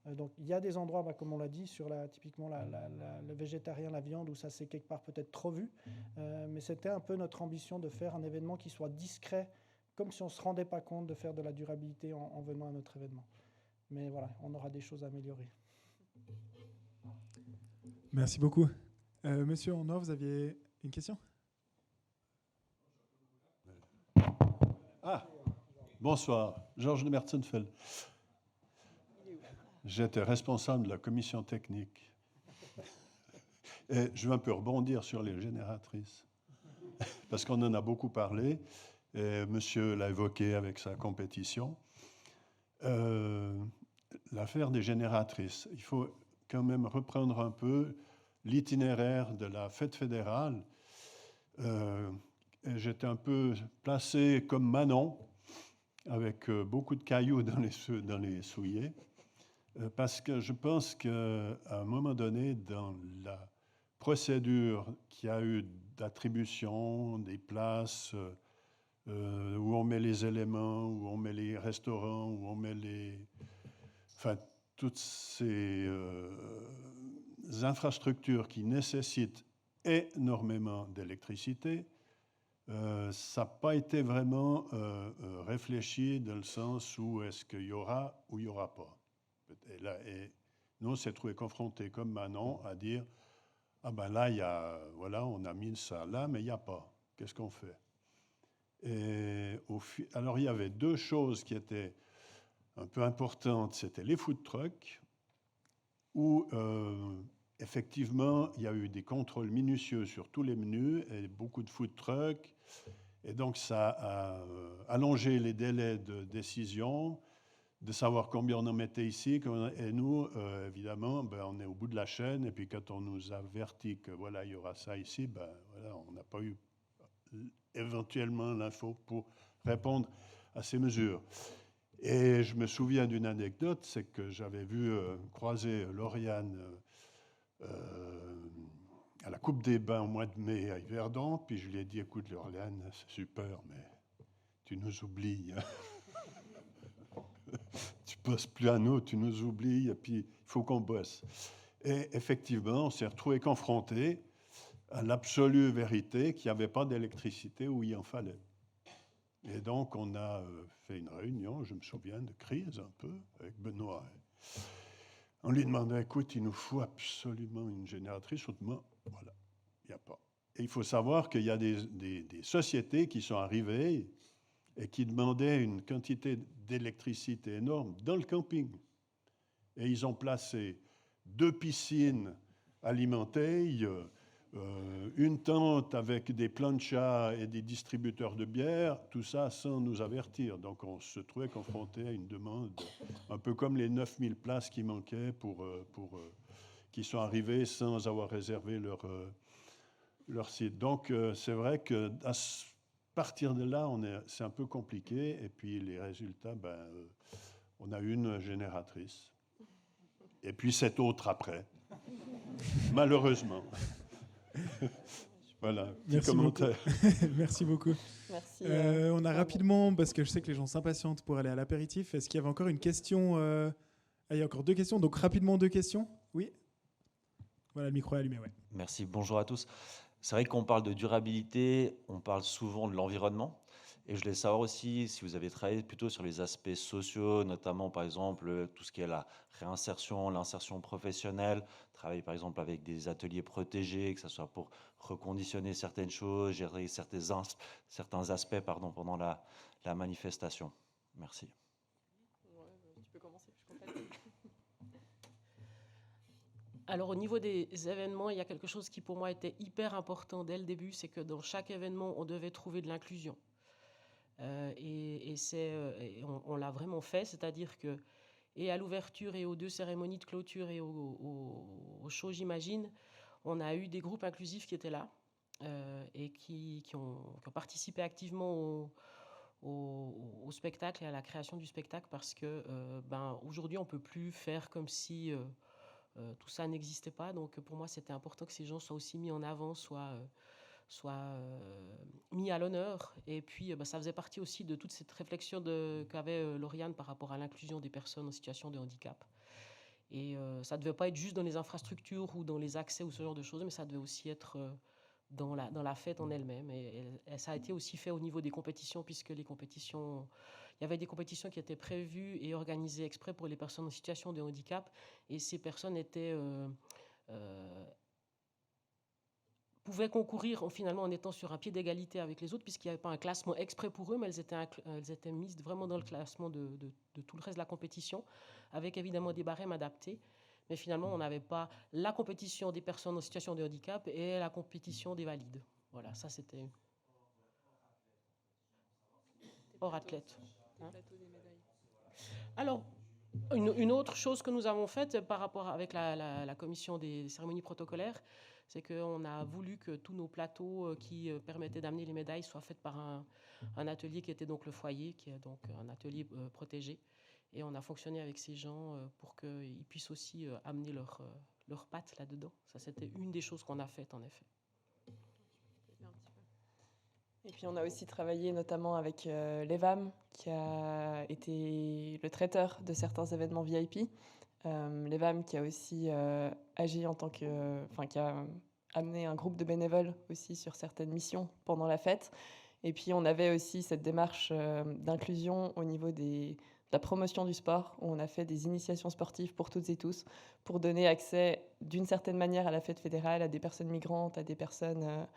Donc il y a des endroits, comme on l'a dit, sur typiquement le végétarien, la viande, où ça s'est quelque part peut-être trop vu, mais c'était un peu notre ambition de faire un événement qui soit discret, comme si on ne se rendait pas compte de faire de la durabilité en venant à notre événement. Mais voilà, on aura des choses à améliorer. Merci beaucoup. Monsieur Honor, vous aviez une question? Bonsoir, Georges de Mertenfeld. J'étais responsable de la commission technique. Et je vais un peu rebondir sur les génératrices, parce qu'on en a beaucoup parlé, et monsieur l'a évoqué avec sa compétition. l'affaire des génératrices. Il faut quand même reprendre un peu l'itinéraire de la fête fédérale. Et j'étais un peu placé comme Manon, avec beaucoup de cailloux dans les souliers, parce que je pense qu'à un moment donné, dans la procédure qu'il y a eu d'attribution des places, où on met les éléments, où on met les restaurants, où on met enfin, toutes ces infrastructures qui nécessitent énormément d'électricité, ça n'a pas été vraiment réfléchi dans le sens où est-ce qu'il y aura ou il n'y aura pas. Et nous, on s'est trouvé confrontés comme Manon à dire « Ah ben là, voilà, on a mis ça là, mais il n'y a pas. Qu'est-ce qu'on fait ?» Et alors, il y avait deux choses qui étaient un peu importantes. C'était les food trucks, où effectivement, il y a eu des contrôles minutieux sur tous les menus et beaucoup de food trucks. Et donc, ça a allongé les délais de décision, de savoir combien on en mettait ici. Et nous, évidemment, ben, on est au bout de la chaîne. Et puis, quand on nous avertit que voilà, il y aura ça ici, ben, voilà, on n'a pas eu éventuellement l'info pour répondre à ces mesures. Et je me souviens d'une anecdote, c'est que j'avais vu croiser Lauriane à la Coupe des Bains au mois de mai à Yverdon, puis je lui ai dit, écoute Lauriane, c'est super, mais tu nous oublies. Tu passes plus à nous, tu nous oublies, et puis il faut qu'on bosse. Et effectivement, on s'est retrouvés confrontés à l'absolue vérité qu'il n'y avait pas d'électricité où il en fallait. Et donc, on a fait une réunion, je me souviens, de crise un peu, avec Benoît. On lui demandait, écoute, il nous faut absolument une génératrice, autrement, voilà, il n'y a pas. Et il faut savoir qu'il y a des sociétés qui sont arrivées et qui demandaient une quantité d'électricité énorme dans le camping. Et ils ont placé 2 piscines alimentées, une tente avec des planchas et des distributeurs de bière, tout ça sans nous avertir. Donc on se trouvait confronté à une demande, un peu comme les 9000 places qui manquaient qui sont arrivées sans avoir réservé leur site. Donc c'est vrai qu'à partir de là, c'est un peu compliqué. Et puis les résultats, on a une génératrice. Et puis 7 autres après, malheureusement. Voilà, petit Merci commentaire. beaucoup. Merci beaucoup. Merci. On a rapidement, parce que je sais que les gens s'impatientent pour aller à l'apéritif, est-ce qu'il y avait encore une question il y a encore 2 questions, donc rapidement 2 questions. Oui. Voilà, le micro est allumé, ouais. Merci, bonjour à tous. C'est vrai qu'on parle de durabilité, on parle souvent de l'environnement. Et je voulais savoir aussi si vous avez travaillé plutôt sur les aspects sociaux, notamment par exemple tout ce qui est la réinsertion, l'insertion professionnelle, travailler par exemple avec des ateliers protégés, que ce soit pour reconditionner certaines choses, gérer certains aspects pendant la manifestation. Merci. Tu peux commencer, je complète. Alors au niveau des événements, il y a quelque chose qui pour moi était hyper important dès le début, c'est que dans chaque événement, on devait trouver de l'inclusion. On l'a vraiment fait, c'est-à-dire que et à l'ouverture et aux 2 cérémonies de clôture et au show, j'imagine, on a eu des groupes inclusifs qui étaient là et qui ont participé activement au spectacle et à la création du spectacle parce que aujourd'hui, on ne peut plus faire comme si tout ça n'existait pas. Donc pour moi, c'était important que ces gens soient aussi mis en avant, soient mis à l'honneur. Et puis, ça faisait partie aussi de toute cette réflexion qu'avait Lauriane par rapport à l'inclusion des personnes en situation de handicap. Et ça ne devait pas être juste dans les infrastructures ou dans les accès ou ce genre de choses, mais ça devait aussi être dans la fête en elle-même. Et ça a été aussi fait au niveau des compétitions, puisque il y avait des compétitions qui étaient prévues et organisées exprès pour les personnes en situation de handicap. Et ces personnes pouvaient concourir finalement en étant sur un pied d'égalité avec les autres, puisqu'il n'y avait pas un classement exprès pour eux, mais elles étaient mises vraiment dans le classement de tout le reste de la compétition, avec évidemment des barèmes adaptés. Mais finalement, on n'avait pas la compétition des personnes en situation de handicap et la compétition des valides. Voilà, ça c'était hors athlète. Hein? Alors, Une autre chose que nous avons faite par rapport avec la commission des cérémonies protocolaires, c'est qu'on a voulu que tous nos plateaux qui permettaient d'amener les médailles soient faits par un atelier qui était donc le foyer, qui est donc un atelier protégé. Et on a fonctionné avec ces gens pour qu'ils puissent aussi amener leurs pattes là-dedans. Ça, c'était une des choses qu'on a faites, en effet. Et puis on a aussi travaillé notamment avec l'EVAM, qui a été le traiteur de certains événements VIP. L'EVAM qui a aussi agi en tant que... Enfin, qui a amené un groupe de bénévoles aussi sur certaines missions pendant la fête. Et puis on avait aussi cette démarche d'inclusion au niveau de la promotion du sport, où on a fait des initiations sportives pour toutes et tous, pour donner accès d'une certaine manière à la fête fédérale, à des personnes migrantes, à des personnes...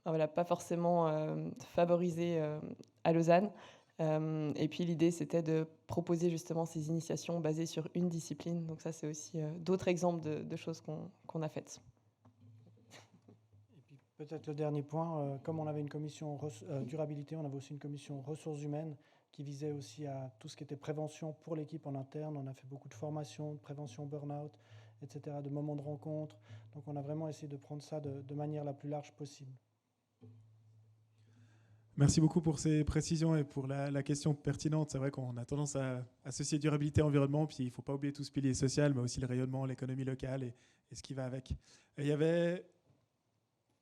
Voilà, pas forcément favorisé à Lausanne. Et puis l'idée, c'était de proposer justement ces initiations basées sur une discipline. Donc ça, c'est aussi d'autres exemples de choses qu'on a faites. Et puis peut-être le dernier point, comme on avait une commission durabilité, on avait aussi une commission ressources humaines qui visait aussi à tout ce qui était prévention pour l'équipe en interne. On a fait beaucoup de formations, de prévention burn-out, etc., de moments de rencontre. Donc on a vraiment essayé de prendre ça de manière la plus large possible. Merci beaucoup pour ces précisions et pour la question pertinente. C'est vrai qu'on a tendance à associer durabilité et environnement, puis il ne faut pas oublier tout ce pilier social, mais aussi le rayonnement, l'économie locale et ce qui va avec. Et il y avait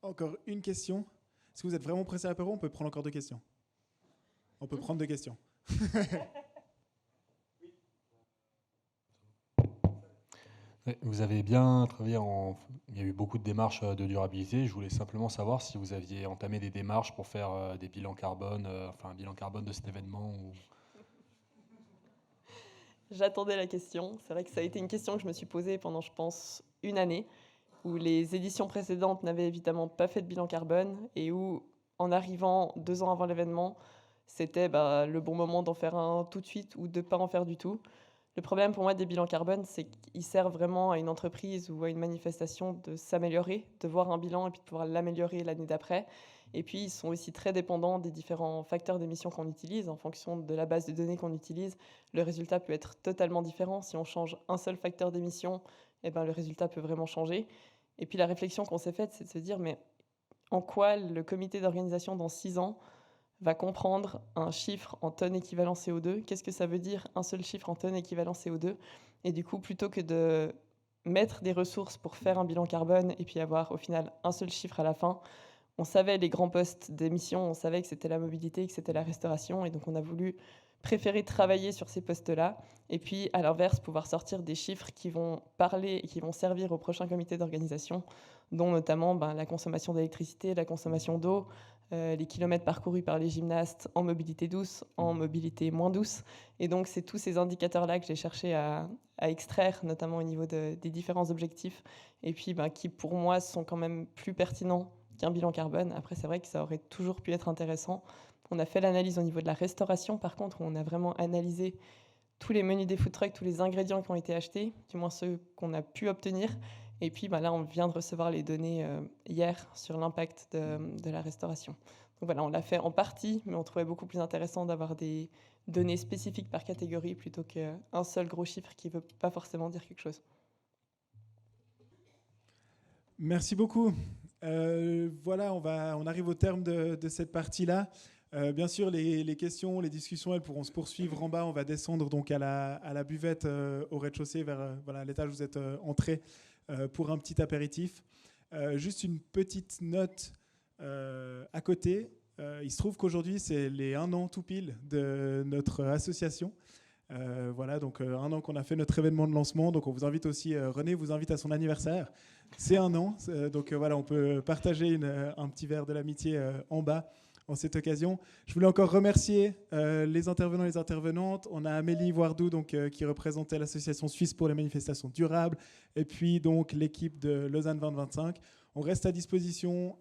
encore une question. Est-ce que vous êtes vraiment pressé à l'apéro? On peut prendre encore 2 questions. On peut prendre 2 questions. Vous avez bien travaillé il y a eu beaucoup de démarches de durabilité. Je voulais simplement savoir si vous aviez entamé des démarches pour faire des bilans carbone, un bilan carbone de cet événement. J'attendais la question. C'est vrai que ça a été une question que je me suis posée pendant, je pense, une année, où les éditions précédentes n'avaient évidemment pas fait de bilan carbone et où, en arrivant 2 ans avant l'événement, c'était le bon moment d'en faire un tout de suite ou de ne pas en faire du tout. Le problème pour moi des bilans carbone, c'est qu'ils servent vraiment à une entreprise ou à une manifestation de s'améliorer, de voir un bilan et puis de pouvoir l'améliorer l'année d'après. Et puis, ils sont aussi très dépendants des différents facteurs d'émission qu'on utilise. En fonction de la base de données qu'on utilise, le résultat peut être totalement différent. Si on change un seul facteur d'émission, le résultat peut vraiment changer. Et puis, la réflexion qu'on s'est faite, c'est de se dire, mais en quoi le comité d'organisation dans 6 ans va comprendre un chiffre en tonnes équivalent CO2. Qu'est-ce que ça veut dire, un seul chiffre en tonnes équivalent CO2? Et du coup, plutôt que de mettre des ressources pour faire un bilan carbone et puis avoir au final un seul chiffre à la fin, on savait les grands postes d'émission, on savait que c'était la mobilité, que c'était la restauration, et donc on a voulu préférer travailler sur ces postes-là, et puis à l'inverse, pouvoir sortir des chiffres qui vont parler et qui vont servir au prochain comité d'organisation, dont notamment la consommation d'électricité, la consommation d'eau, les kilomètres parcourus par les gymnastes en mobilité douce, en mobilité moins douce. Et donc, c'est tous ces indicateurs-là que j'ai cherché à extraire, notamment au niveau des différents objectifs, et puis qui, pour moi, sont quand même plus pertinents qu'un bilan carbone. Après, c'est vrai que ça aurait toujours pu être intéressant. On a fait l'analyse au niveau de la restauration, par contre, où on a vraiment analysé tous les menus des food trucks, tous les ingrédients qui ont été achetés, du moins ceux qu'on a pu obtenir. Et puis là, on vient de recevoir les données hier sur l'impact de la restauration. Donc voilà, on l'a fait en partie, mais on trouvait beaucoup plus intéressant d'avoir des données spécifiques par catégorie plutôt qu'un seul gros chiffre qui ne veut pas forcément dire quelque chose. Merci beaucoup. Voilà, on arrive au terme de cette partie-là. Bien sûr, les questions, les discussions, elles pourront se poursuivre en bas. On va descendre donc à la buvette au rez-de-chaussée vers l'étage où vous êtes entrés pour un petit apéritif. Juste une petite note à côté. Il se trouve qu'aujourd'hui, c'est les 1 an tout pile de notre association. Voilà, donc 1 an qu'on a fait notre événement de lancement. Donc on vous invite aussi, René vous invite à son anniversaire. C'est 1 an. Donc voilà, on peut partager un petit verre de l'amitié en bas en cette occasion. Je voulais encore remercier les intervenants et les intervenantes. On a Amélie Voardou qui représentait l'association suisse pour les manifestations durables, et puis donc l'équipe de Lausanne 2025. On reste à disposition,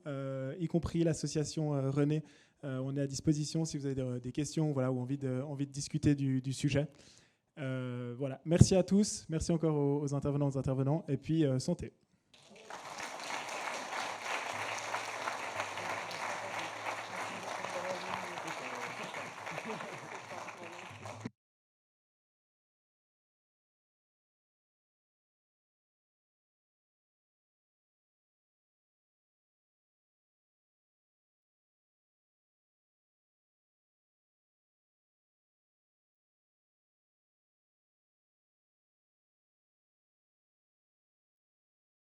y compris l'association René. On est à disposition si vous avez des questions ou envie de discuter du sujet. Voilà. Merci à tous. Merci encore aux intervenants, et puis santé.